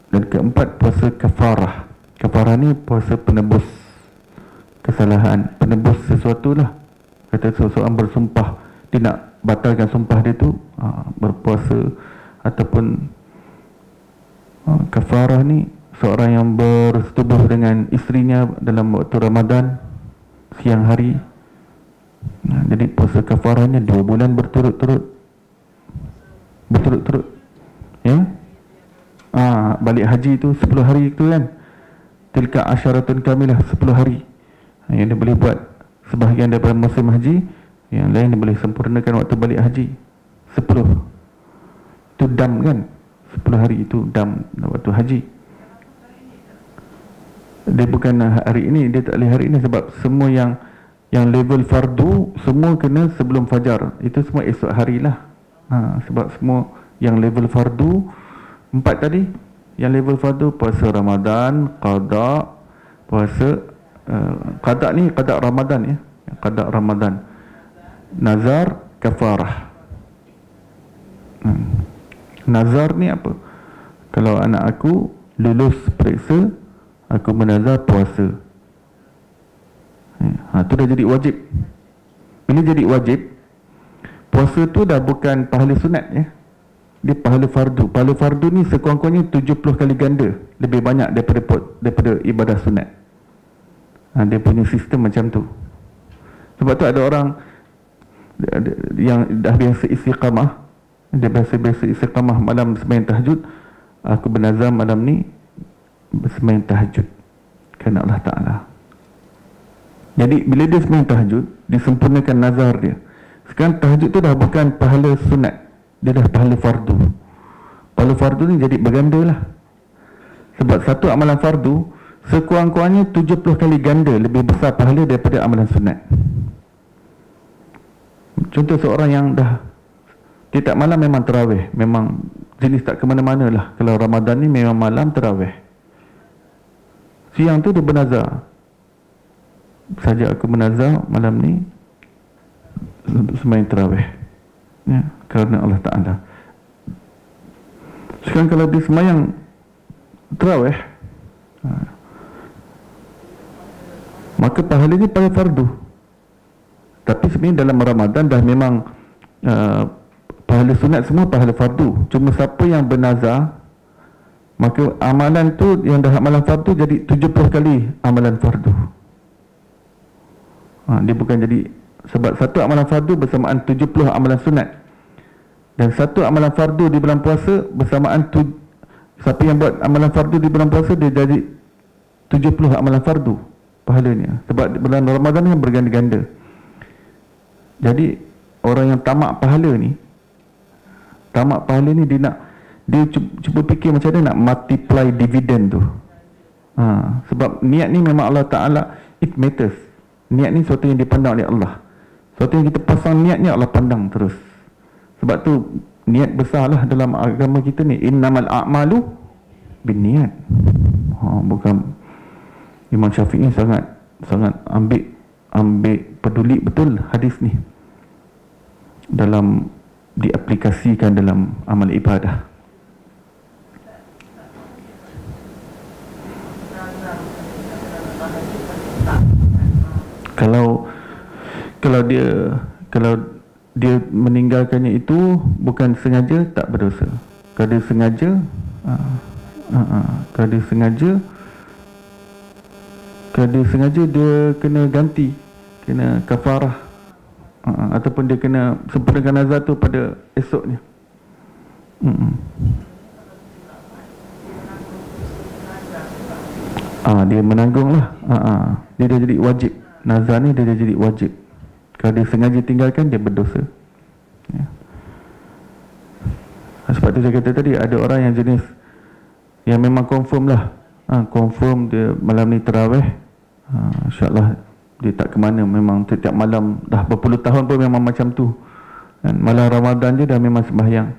dan keempat puasa kafarah. Kafarah ni puasa penebus kesalahan, penebus sesuatu lah. Kata seseorang bersumpah, dia nak batalkan sumpah dia tu, berpuasa. Ataupun kafarah ni seorang yang bersetubuh dengan isterinya dalam waktu Ramadan siang hari. Jadi puasa kafarahnya 2 bulan berturut-turut, ya. Balik haji tu 10 hari tu kan, tilka asyaratun kamilah, 10 hari. Yang dia boleh buat sebahagian daripada musim haji, yang lain dia boleh sempurnakan waktu balik haji. 10 itu dam kan, 10 hari itu dam waktu haji. Dia bukan hari ini, dia tak boleh hari ini, sebab semua yang level fardu semua kena sebelum fajar. Itu semua esok hari lah. Sebab semua yang level fardu 4 tadi, yang level fardu puasa Ramadan, qada', puasa qada' ni qada' Ramadan, ya, qada' Ramadan, nazar, kafarah. Nazar ni apa? Kalau anak aku lulus periksa aku bernazar puasa. Tu dah jadi wajib. Bila jadi wajib, puasa tu dah bukan pahala sunat ya. Dia pahala fardu. Pahala fardu ni sekurang-kurangnya 70 kali ganda lebih banyak daripada ibadah sunat. Dia punya sistem macam tu. Sebab tu ada orang yang dah biasa istiqamah, dia biasa istiqamah malam sembahyang tahajud. Aku bernazar malam ni sembahyang tahajud kerana Allah Ta'ala. Jadi bila dia sembahyang tahajud, disempurnakan nazar dia. Sekarang tahajud tu dah bukan pahala sunat, dia dah pahala fardu. Pahala fardu ni jadi berganda lah. Sebab satu amalan fardu sekurang-kurangnya 70 kali ganda lebih besar pahala daripada amalan sunat. Contoh seorang yang dah tiap malam memang terawih, memang jenis tak ke mana-mana lah. Kalau Ramadan ni memang malam terawih, siang tu dia bernazar, saja aku bernazar malam ni untuk sembahyang terawih ya, kerana Allah Ta'ala. Sekarang kalau dia sembahyang terawih, maka pahalanya pada fardu. Tapi sebenarnya dalam Ramadan dah memang pahala sunat semua pahala fardu. Cuma siapa yang bernazar, maka amalan tu yang dah amalan fardu jadi 70 kali amalan fardu. Dia bukan jadi, sebab satu amalan fardu bersamaan 70 amalan sunat. Dan satu amalan fardu di bulan puasa bersamaan siapa yang buat amalan fardu di bulan puasa, dia jadi 70 amalan fardu pahalanya. Sebab bulan Ramadan ni berganda-ganda. Jadi orang yang tamak pahala ni dia cuba fikir macam mana nak multiply dividen tu. Sebab niat ni memang Allah Ta'ala, it matters. Niat ni sesuatu yang dipandang oleh Allah. Sesuatu yang kita pasang niatnya Allah pandang terus. Sebab tu niat besarlah dalam agama kita ni. Innamal a'malu binniat. Bukan, Imam Syafi'i sangat ambil peduli betul hadis ni dalam diaplikasikan dalam amal ibadah. Kalau dia meninggalkannya itu bukan sengaja, tak berdosa. Kalau dia sengaja, dia kena ganti, kena kafarah, ataupun dia kena sempurnakan nazar tu pada esoknya. Dia menanggung lah. Dia dah jadi wajib. Nazar ni dia dah jadi wajib. Kalau dia sengaja tinggalkan, dia berdosa ya. Sebab tu saya kata tadi, ada orang yang jenis yang memang confirm lah, confirm dia malam ni terawih, insyaAllah dia tak ke mana, memang setiap malam dah berpuluh tahun pun memang macam tu. Dan malam Ramadan je dah memang sembahyang.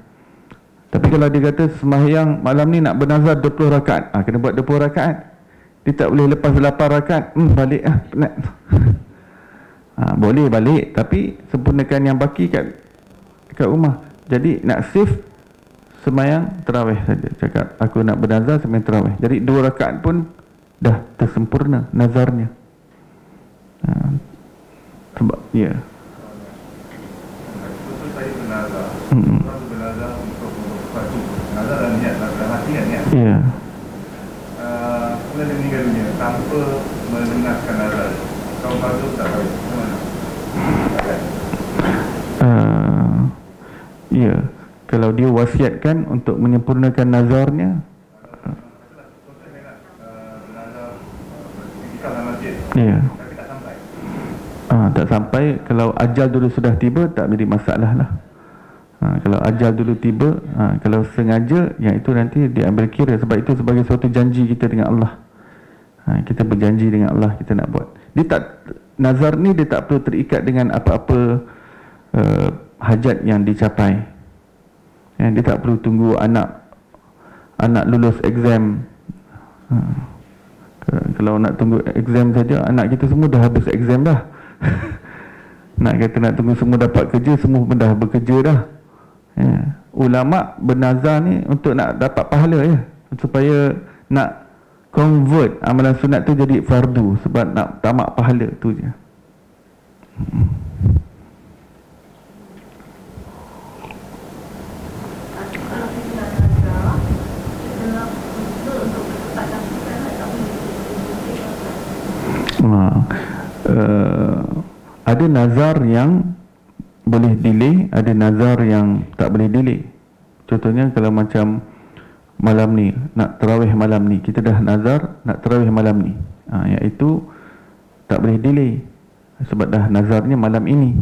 Tapi kalau dia kata sembahyang malam ni nak bernazar 20 rakaat, kena buat 20 rakaat. Dia tak boleh lepas 8 rakaat, balik penat. Boleh balik, tapi sempurnakan yang baki kat rumah. Jadi nak save sembahyang terawih saja. Cakap aku nak bernazar sembahyang terawih. Jadi 2 rakaat pun dah tersempurna nazarnya. Sebab ya. Betul saya bernazar. Orang bernazar untuk sesuatu. Nazar dan niat, dalam hati dan niat. Ya. Kemudian dia meninggal dunia tanpa mendengarkan nazar. Kau fardu tak tahu mana? Ya. Kalau dia wasiatkan untuk menyempurnakan nazarnya, ya. Tapi tak sampai. Tak sampai. Kalau ajal dulu sudah tiba, tak jadi masalah lah. Kalau ajal dulu tiba, kalau sengaja, yang itu nanti diambil kira. Sebab itu sebagai suatu janji kita dengan Allah. Kita berjanji dengan Allah, kita nak buat. Nazar ni dia tak perlu terikat dengan apa-apa hajat yang dicapai. Dia tak perlu tunggu anak lulus exam. Kalau nak tunggu exam saja, anak kita semua dah habis exam dah. Nak kata nak tunggu semua dapat kerja, semua pun dah bekerja dah. Ulama' bernazar ni untuk nak dapat pahala ya, supaya nak convert amalan sunat tu jadi fardu sebab nak tamak pahala tu je. Ada nazar yang boleh delay, ada nazar yang tak boleh delay. Contohnya kalau macam malam ni, nak tarawih malam ni, kita dah nazar nak tarawih malam ni, iaitu tak boleh delay sebab dah nazarnya malam ini,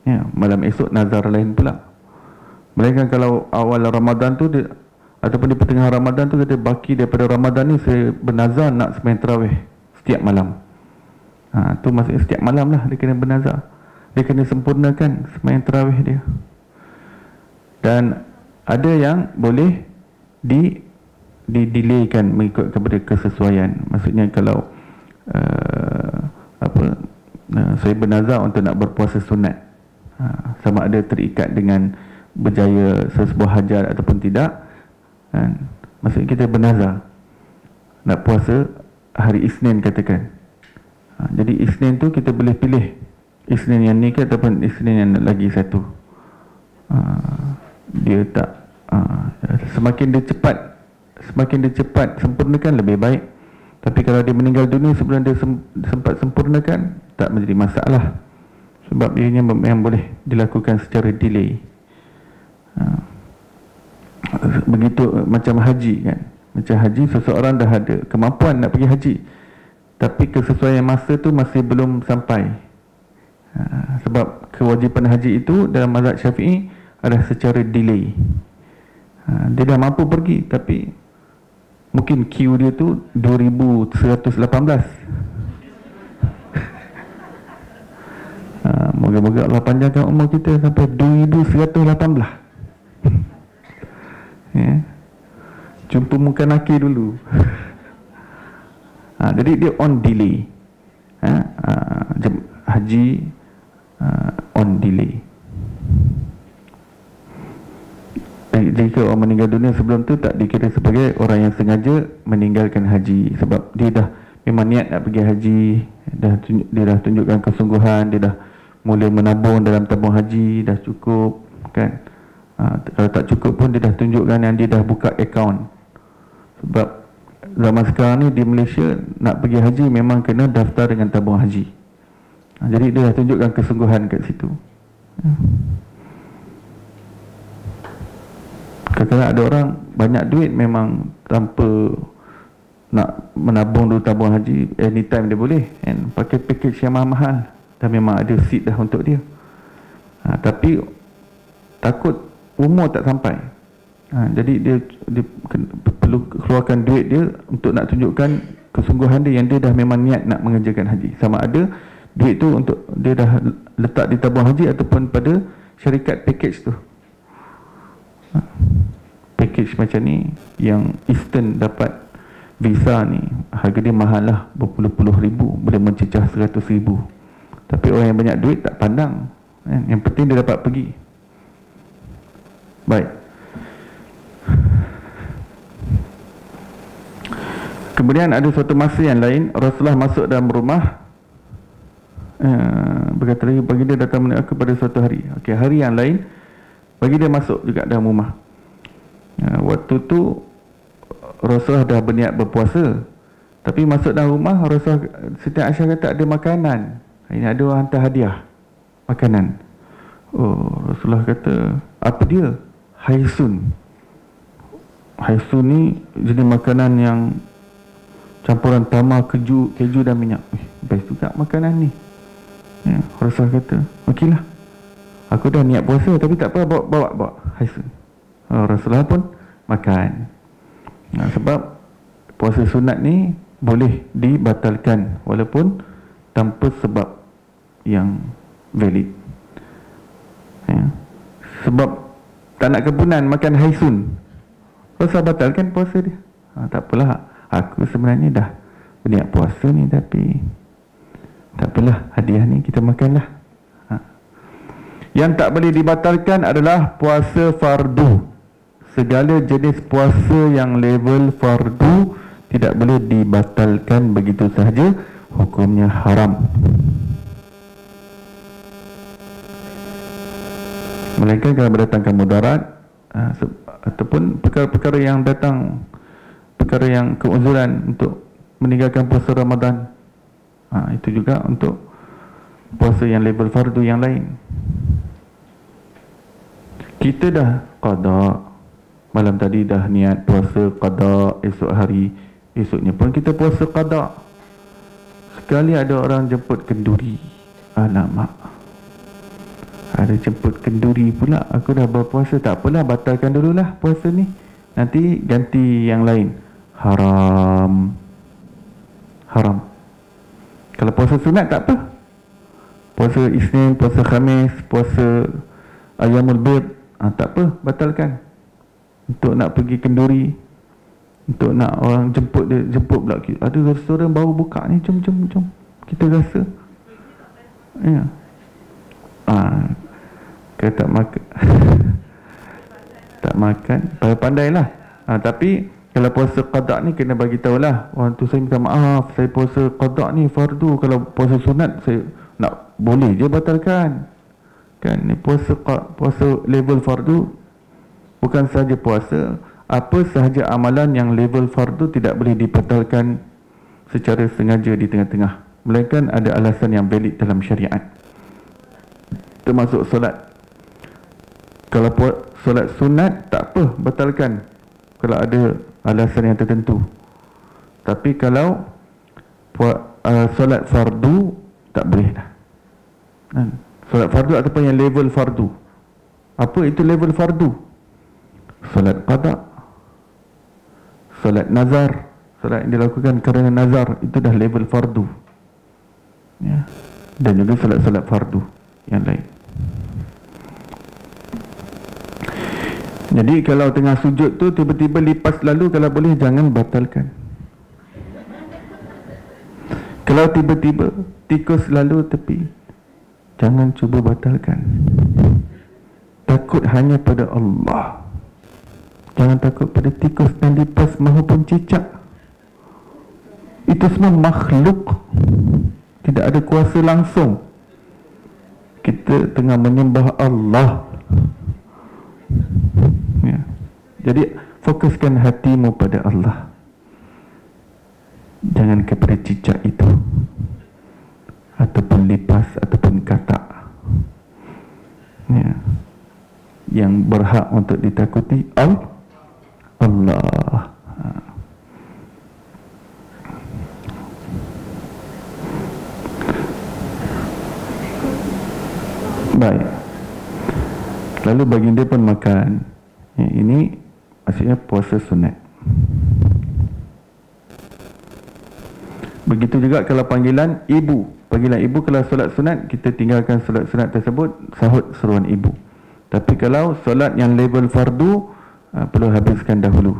ya, malam esok nazar lain pula. Melainkan kalau awal Ramadan tu dia, ataupun di pertengahan Ramadan tu kata baki daripada Ramadan ni saya bernazar nak sembahyang tarawih setiap malam, tu maksudnya setiap malam lah dia kena bernazar, dia kena sempurnakan sembahyang tarawih dia. Dan ada yang boleh didelaykan mengikut kepada kesesuaian. Maksudnya kalau saya bernazar untuk nak berpuasa sunat, sama ada terikat dengan berjaya sesebuah hajat ataupun tidak, kan? Maksudnya kita bernazar nak puasa hari Isnin katakan, jadi Isnin tu kita boleh pilih Isnin yang ni ke ataupun Isnin yang lagi satu. Dia tak semakin dia cepat sempurnakan lebih baik. Tapi kalau dia meninggal dunia sebelum dia sempat sempurnakan, tak menjadi masalah sebab ianya yang boleh dilakukan secara delay. Begitu macam haji kan, macam haji seseorang dah ada kemampuan nak pergi haji, tapi kesesuaian masa tu masih belum sampai. Sebab kewajipan haji itu dalam mazhab Syafi'i adalah secara delay. Dia dah mampu pergi tapi mungkin queue dia tu 2118. Moga-moga Allah panjangkan umur kita sampai 2118. Ya. Jumpa muka nakir dulu. Jadi dia on delay. Haji on delay. Jika orang meninggal dunia sebelum tu tak dikira sebagai orang yang sengaja meninggalkan haji, sebab dia dah memang niat nak pergi haji, dia dah tunjukkan kesungguhan, dia dah mula menabung dalam tabung haji, dah cukup kan. Kalau tak cukup pun dia dah tunjukkan yang dia dah buka akaun. Sebab zaman sekarang ni di Malaysia nak pergi haji memang kena daftar dengan tabung haji. Jadi dia dah tunjukkan kesungguhan kat situ. Kadang-kadang ada orang banyak duit memang tanpa nak menabung dulu tabung haji, anytime dia boleh kan, pakai package yang mahal-mahal, dah memang ada seat dah untuk dia. Tapi takut umur tak sampai, jadi dia perlu keluarkan duit dia untuk nak tunjukkan kesungguhan dia yang dia dah memang niat nak mengerjakan haji. Sama ada duit tu untuk dia dah letak di tabung haji ataupun pada syarikat package tu. Package macam ni yang Eastern dapat visa ni, harga dia mahal lah, berpuluh-puluh ribu, boleh mencecah 100,000. Tapi orang yang banyak duit tak pandang kan? Yang penting dia dapat pergi. Baik. Kemudian ada suatu masa yang lain, Rasulullah masuk dalam rumah, berkata lagi, bagi dia datang menemui aku pada suatu hari. Okey, hari yang lain bagi dia masuk juga dalam rumah. Waktu tu Rasulullah dah berniat berpuasa, tapi masuk dalam rumah Rasulullah, Siti Aisyah kata ada makanan. Ini ada orang hantar hadiah makanan. Rasulullah kata, apa dia? Haisun. Haisun ni jenis makanan yang campuran tamar, keju dan minyak. Best juga makanan ni. Rasulullah kata, okeylah, aku dah niat puasa tapi tak apa, bawa haisun. Rasulullah pun makan. Sebab puasa sunat ni boleh dibatalkan walaupun tanpa sebab yang valid. Sebab tak nak kepunan makan haisun, Rasulullah batalkan puasa dia. Tak apalah, aku sebenarnya dah berniat puasa ni, tapi tak apalah, hadiah ni kita makanlah. Yang tak boleh dibatalkan adalah puasa fardu. Segala jenis puasa yang level fardu tidak boleh dibatalkan begitu sahaja, hukumnya haram. Melainkan kalau berdatangkan mudarat ataupun perkara-perkara yang datang, perkara yang keuzuran untuk meninggalkan puasa Ramadan, itu juga untuk puasa yang level fardu yang lain. Kita dah qada, malam tadi dah niat puasa qada, esok hari, esoknya pun kita puasa qada. Sekali ada orang jemput kenduri, alamak, ada jemput kenduri pula, aku dah berpuasa, tak apalah, batalkan dululah puasa ni, nanti ganti yang lain. Haram. Haram. Kalau puasa sunat tak apa, puasa Isnin, puasa Khamis, puasa Ayamul Bid, tak apa, batalkan. Untuk nak pergi kenduri, untuk nak orang jemput dia, jemput pula, ada restoran baru buka ni, jom kita rasa ya. Kita tak makan tak makan, pandai-pandailah. Tapi kalau puasa qada ni kena bagi tahulah, orang tu, saya minta maaf, saya puasa qada ni fardu, kalau puasa sunat saya nak, boleh je batalkan kan. Ni puasa level fardu, bukan sahaja puasa, apa sahaja amalan yang level fardu tidak boleh dibatalkan secara sengaja di tengah-tengah, melainkan ada alasan yang valid dalam syariat, termasuk solat. Kalau solat sunat tak apa, batalkan kalau ada alasan yang tertentu. Tapi kalau solat fardu tak boleh dah. Solat fardu ataupun yang level fardu. Apa itu level fardu? Solat qada, solat nazar, solat yang dilakukan kerana nazar, itu dah level fardu ya. Dan juga solat-solat fardu yang lain. Jadi kalau tengah sujud tu tiba-tiba lipas lalu, kalau boleh jangan batalkan. Kalau tiba-tiba tikus lalu tepi, jangan cuba batalkan. Takut hanya pada Allah, jangan takut pada tikus dan lipas maupun cicak. Itu semua makhluk, tidak ada kuasa langsung. Kita tengah menyembah Allah ya. Jadi fokuskan hatimu pada Allah, jangan kepada cicak itu, ataupun lipas, ataupun katak ya. Yang berhak untuk ditakuti Allah. Baik. Lalu baginda pun makan ya, ini maksudnya puasa sunat. Begitu juga kalau panggilan ibu. Panggilan ibu, kalau solat sunat, kita tinggalkan solat sunat tersebut, sahut seruan ibu. Tapi kalau solat yang level fardu, perlu habiskan dahulu.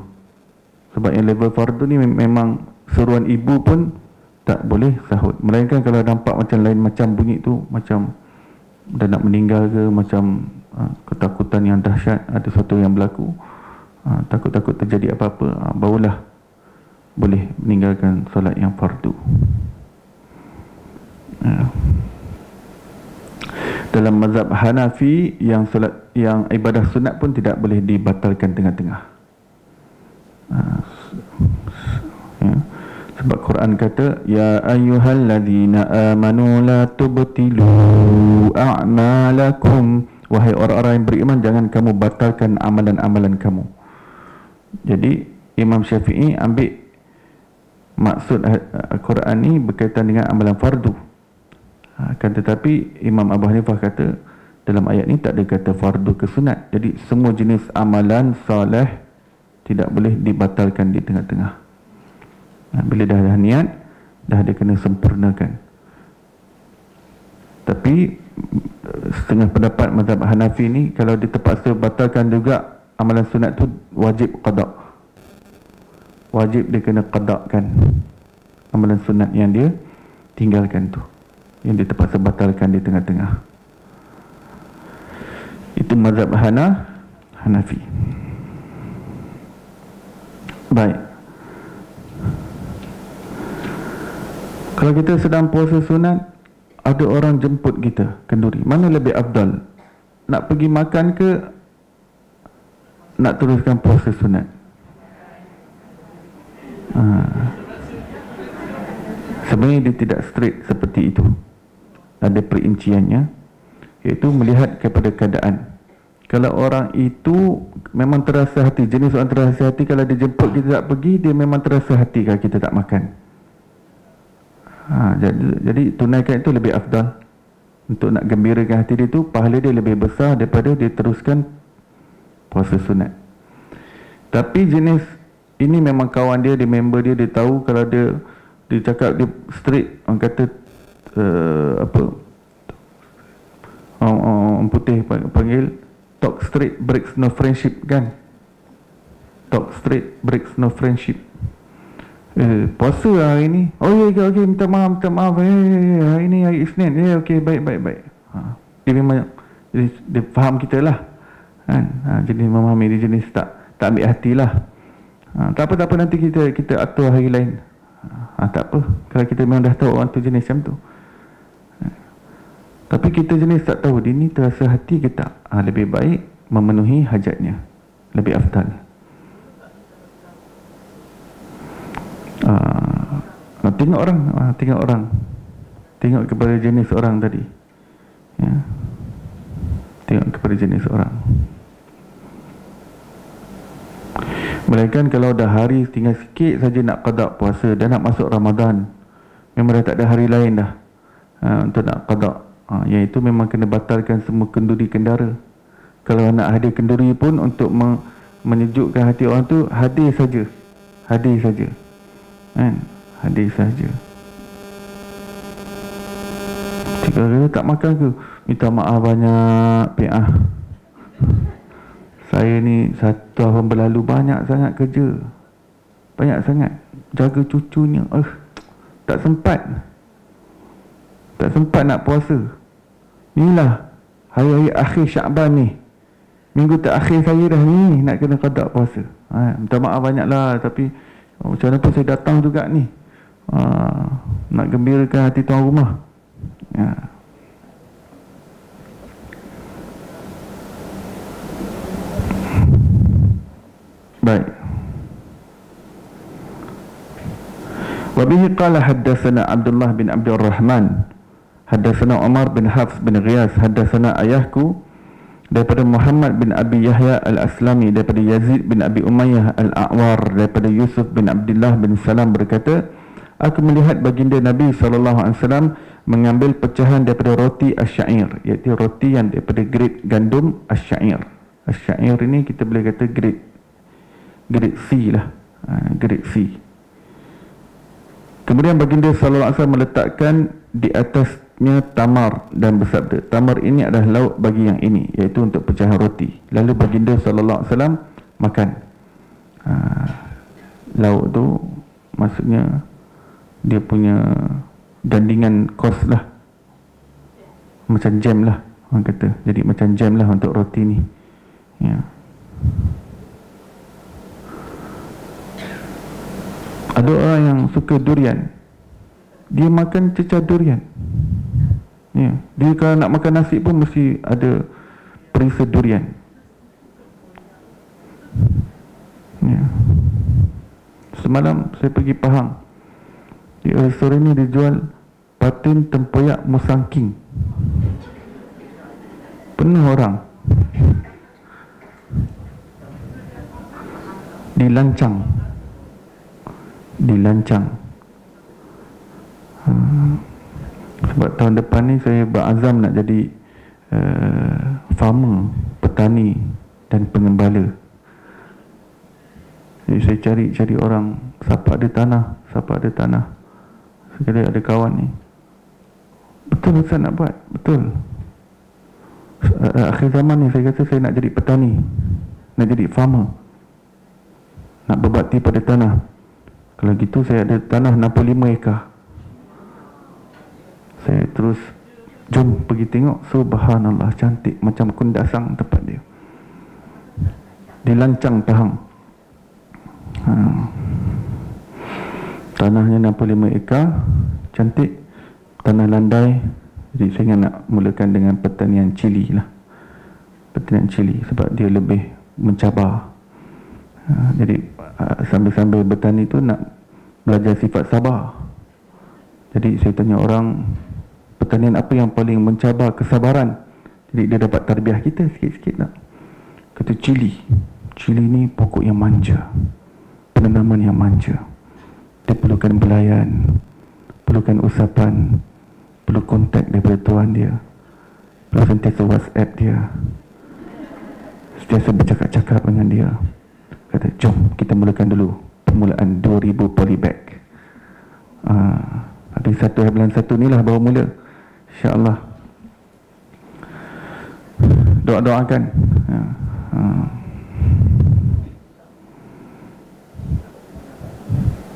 Sebab yang level fardu ni memang seruan ibu pun tak boleh sahut. Melainkan kalau nampak macam lain, macam bunyi tu, macam dah nak meninggal ke, macam ketakutan yang dahsyat, ada sesuatu yang berlaku, takut-takut terjadi apa-apa, barulah boleh meninggalkan solat yang fardu. Dalam mazhab Hanafi, yang solat, yang ibadah sunat pun tidak boleh dibatalkan tengah-tengah. Sebab Quran kata, ya ayyuhalladzina amanu la tubtilu a'malakum, wahai orang-orang yang beriman, jangan kamu batalkan amalan-amalan kamu. Jadi Imam Syafi'i ambil maksud Quran ni berkaitan dengan amalan fardu. Akan tetapi Imam Abu Hanifah kata dalam ayat ni tak ada kata fardu ke sunat. Jadi semua jenis amalan soleh tidak boleh dibatalkan di tengah-tengah. Bila dah niat, dah dia kena sempurnakan. Tapi setengah pendapat mazhab Hanafi ni, kalau dia terpaksa batalkan juga amalan sunat tu, wajib qada. Wajib dia kena qadakan amalan sunat yang dia tinggalkan tu, yang dia terpaksa batalkan di tengah-tengah. Itu mazhab Hanafi. Baik. Kalau kita sedang puasa sunat, ada orang jemput kita kenduri, mana lebih afdal? Nak pergi makan ke nak teruskan puasa sunat? Sebenarnya dia tidak straight seperti itu. Ada perinciannya, iaitu melihat kepada keadaan. Kalau orang itu memang terasa hati, jenis orang terasa hati, kalau dia jemput kita tak pergi, dia memang terasa hati kalau kita tak makan. Jadi tunaikan itu lebih afdal. Untuk nak gembirakan hati dia tu, pahala dia lebih besar daripada dia teruskan puasa sunat. Tapi jenis ini memang kawan dia, dia member dia, dia tahu kalau dia cakap dia straight, orang kata orang putih panggil talk straight breaks no friendship kan. Talk straight breaks no friendship. Puasa hari ni, oh ya, okey, minta maaf, hari ni hari Isnin, okey, baik. Dia memang dia faham kita lah kan. Jadi memahami, dia jenis tak ambil hati lah. Tak apa, nanti kita atur hari lain. Tak apa, kalau kita memang dah tahu orang tu jenis macam tu. Tapi kita jenis tak tahu dia ni terasa hati ke tak, lebih baik memenuhi hajatnya, lebih afdal. Tengok orang, tengok kepada jenis orang tadi, ya. Tengok kepada jenis orang. Melainkan kalau dah hari tinggal sikit saja nak qada puasa dan nak masuk Ramadan, memang dah tak ada hari lain dah untuk nak qada, iaitu memang kena batalkan semua kenduri kendara. Kalau nak hadir kenduri pun untuk menyejukkan hati orang tu, hadir saja kan, hadir saja. Jika dia tak makan ke, minta maaf banyak, pi'ah, saya ni 1 tahun berlalu banyak sangat kerja, banyak sangat jaga cucunya, tak sempat nak puasa. Inilah hari-hari akhir Syaban ni, minggu terakhir saya dah ni nak kena qada puasa. Minta maaf banyak lah, tapi macam mana pun saya datang juga ni, nak gembirakan hati tuan rumah. Baik. Wabihi qala haddatsana Abdullah bin Abdul Rahman, haddatsana Umar bin Hafs bin Ghiyas, haddatsana ayahku daripada Muhammad bin Abi Yahya al-Aslami, daripada Yazid bin Abi Umayyah al-A'war, daripada Yusuf bin Abdullah bin Salam berkata, aku melihat baginda Nabi SAW mengambil pecahan daripada roti asyair, iaitu roti yang daripada grade gandum asyair. Asyair ini kita boleh kata grade C lah, grade C. Kemudian baginda SAW meletakkan di atasnya tamar dan bersabda, tamar ini adalah lauk bagi yang ini, iaitu untuk pecahan roti. Lalu baginda SAW makan. Lauk tu maksudnya dia punya gandingan kos lah, macam jam lah orang kata. Jadi macam jam lah untuk roti ni, ya. Ada orang yang suka durian, dia makan cecah durian, ya. Dia kalau nak makan nasi pun mesti ada perisa durian, ya. Semalam saya pergi Pahang, di restoran ni dijual patin tempoyak musangking, penuh orang, dilancang. Sebab tahun depan ni saya berazam nak jadi farmer, petani dan pengembala. Jadi saya cari orang siapa ada tanah. Sekali ada kawan ni, betul Ustaz nak buat, betul. Akhir zaman ni saya kata saya nak jadi petani, nak jadi farmer, nak berbakti pada tanah. Kalau gitu saya ada tanah 65 ekar. Saya terus jom pergi tengok, subhanallah, cantik macam kundasang tempat dia, dilancang Pahang. Tanahnya 65 ekar, cantik, tanah landai. Jadi saya nak mulakan dengan pertanian cili lah. Pertanian cili sebab dia lebih mencabar. Jadi sambil-sambil bertani tu nak belajar sifat sabar. Jadi saya tanya orang, pertanian apa yang paling mencabar kesabaran? Jadi dia dapat tarbiyah kita sikit-sikit tak? Kata cili. Cili ni pokok yang manja, penanaman yang manja. Dia perlukan belayan, perlukan usapan, perlu kontak daripada tuan dia, perlu sentiasa WhatsApp dia, sentiasa bercakap-cakap dengan dia. Kata, jom kita mulakan dulu permulaan 2000 polybag. Habis 1 bulan 1 ni lah baru mula, insyaAllah. Doa-doakan.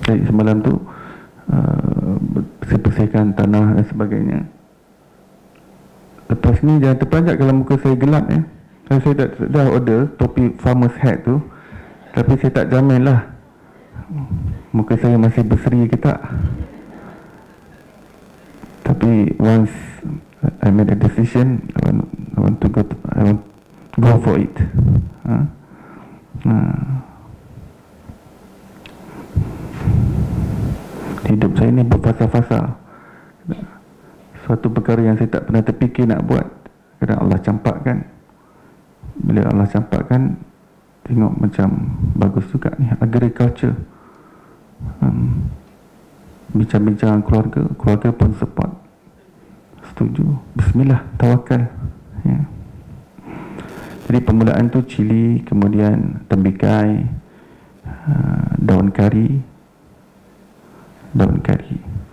Jadi semalam tu bersihkan tanah dan sebagainya. Lepas ni jangan terperanjat kalau muka saya gelap ya. Kalau saya dah order topi farmer's hat tu, tapi saya tak jamin lah muka saya masih berseri ke tak. Tapi once I made a decision, I want to go for it. Hidup saya ni berfasa-fasa. Suatu perkara yang saya tak pernah terfikir nak buat, kadang Allah campakkan. Bila Allah campakkan, tengok macam bagus juga ni. Agriculture, bincang-bincang keluarga pun support, setuju. Bismillah, tawakal ya. Jadi permulaan tu cili, kemudian tembikai, daun kari,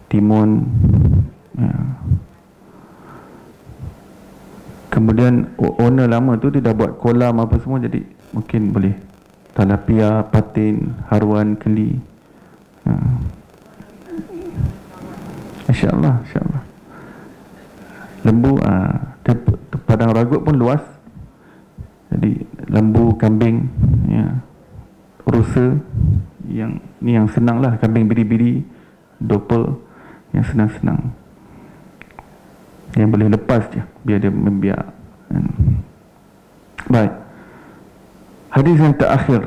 timun ya. Kemudian owner lama tu dia dah buat kolam apa semua, jadi mungkin boleh talapia, patin, haruan, keli ya. InsyaAllah, insyaAllah. Lembu, padang ragut pun luas. Jadi lembu, kambing ya. Rusa, yang ni yang senang lah, kambing biri-biri, dopel, yang senang-senang, yang boleh lepas je biar dia membiak. Baik, hadis yang terakhir.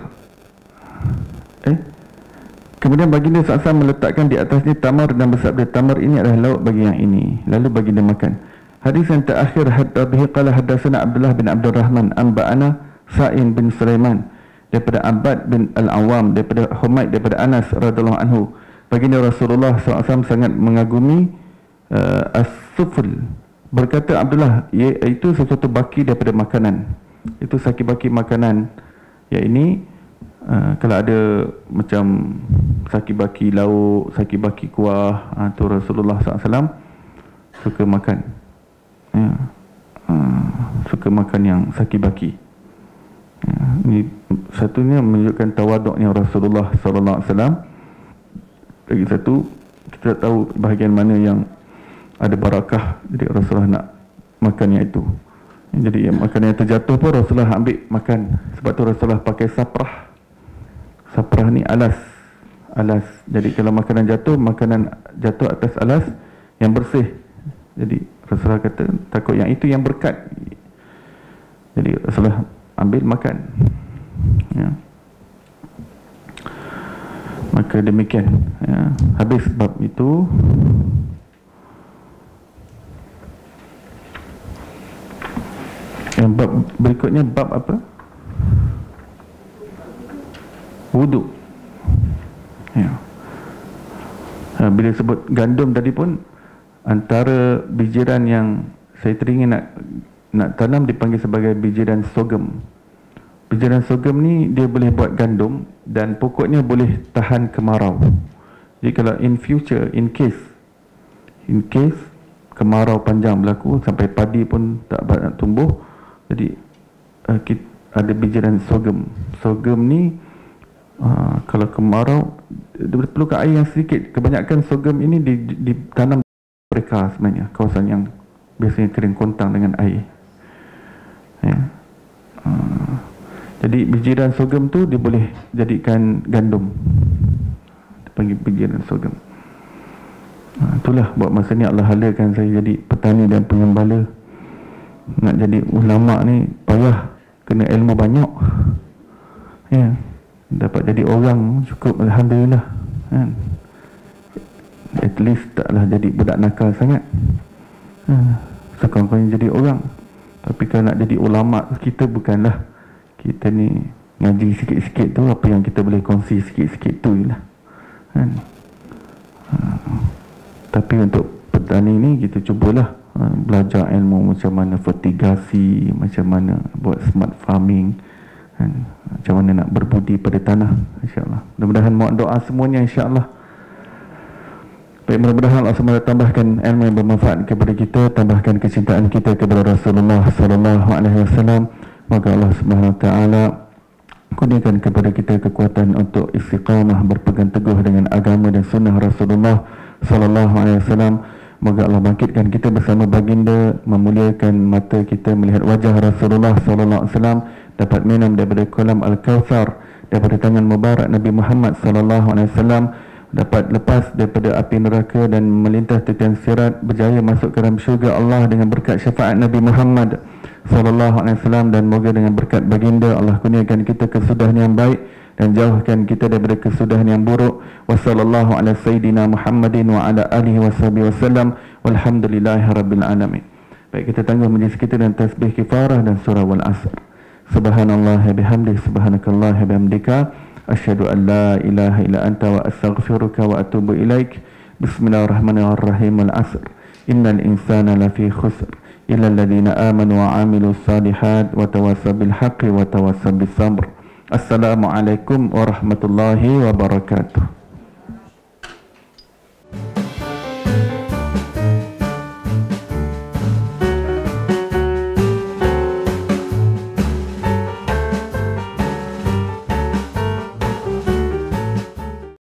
Kemudian baginda SAW meletakkan di atasnya tamar dan bersabda, tamar ini adalah lauk bagi yang ini. Lalu baginda makan. Hadis yang terakhir, haddabihi qala haddatsana Abdullah bin Abdurrahman anba'ana Sa'in bin Sulaiman daripada Abbad bin Al-Awam, daripada Humaid, daripada Anas radhiyallahu anhu. Baginda Rasulullah SAW sangat mengagumi as-sufl. Berkata Abdullah, iaitu sesuatu baki daripada makanan. Itu saki-baki makanan. Ya ini kalau ada macam saki-baki lauk, saki-baki kuah, tu Rasulullah SAW suka makan ya. Suka makan yang saki-baki ya. Ini satunya menunjukkan tawaduknya Rasulullah SAW. Lagi satu, kita tahu bahagian mana yang ada barakah, jadi Rasulullah nak makan yang itu. Jadi makanan yang terjatuh pun Rasulullah ambil makan. Sebab tu Rasulullah pakai saprah. Saprah ni alas. Jadi kalau makanan jatuh atas alas yang bersih, jadi Rasulullah kata takut yang itu yang berkat, jadi Rasulullah ambil makan ya. Maka demikian ya. Habis bab itu. Yang bab berikutnya bab apa? Wuduk ya. Bila sebut gandum tadi pun, antara bijiran yang saya teringin nak tanam dipanggil sebagai bijiran sorghum. Bijiran sorghum ni dia boleh buat gandum dan pokoknya boleh tahan kemarau. Jadi kalau in future, in case kemarau panjang berlaku sampai padi pun tak dapat nak tumbuh, jadi ada bijiran sorghum. Sorghum ni kalau kemarau dia perlukan air yang sedikit. Kebanyakan sorghum ini ditanam di mereka sebenarnya, kawasan yang biasanya kering kontang dengan air ya. Jadi bijiran sorghum tu dia boleh jadikan gandum, dipanggil bijiran sorghum. Itulah buat masa ni Allah halakan saya jadi petani dan pengembala. Nak jadi ulama ni payah, kena ilmu banyak. Ya, dapat jadi orang cukup, alhamdulillah. Kan? At least taklah jadi budak nakal sangat. Sekurang-kurangnya jadi orang. Tapi kalau nak jadi ulama, kita bukanlah, kita ni ngaji sikit-sikit tu, apa yang kita boleh kongsi sikit-sikit tu je lah. Kan? Tapi untuk petani ni kita cubalah belajar ilmu macam mana fertigasi, macam mana buat smart farming, kan? Macam mana nak berbudi pada tanah, insyaAllah. Mudah-mudahan mohon doa semuanya, insyaAllah. Baik, mudah-mudahan Allah SWT tambahkan ilmu yang bermanfaat kepada kita, tambahkan kecintaan kita kepada Rasulullah SAW. Moga Allah SWT kurniakan kepada kita kekuatan untuk istiqamah, berpegang teguh dengan agama dan sunnah Rasulullah SAW. Moga Allah bangkitkan kita bersama baginda, memuliakan mata kita melihat wajah Rasulullah SAW, dapat minum daripada kolam Al-Kawthar, daripada tangan mubarak Nabi Muhammad SAW, dapat lepas daripada api neraka dan melintas titian sirat, berjaya masuk ke dalam syurga Allah dengan berkat syafaat Nabi Muhammad SAW. Dan moga dengan berkat baginda Allah kurniakan kita kesudahan yang baik dan jauhkan kita daripada kesudahan yang buruk. Wassallallahu ala sayyidina Muhammadin wa ala alihi wasallam, walhamdulillahi rabbil alamin. Baik, kita tangguh majlis kita dan tasbih kifarah dan surah wal asr. Subhanallah bihamdihi, subhanakallah bihamdika, asyhadu an la ilaha illa anta wa astaghfiruka wa atubu ilaik. Bismillahirrahmanirrahim. Al asr, innal insana lafi khusr illa alladhina amanu wa amilus salihat wa tawassaw bil haqqi wa tawassaw bis sabr. Assalamualaikum warahmatullahi wabarakatuh.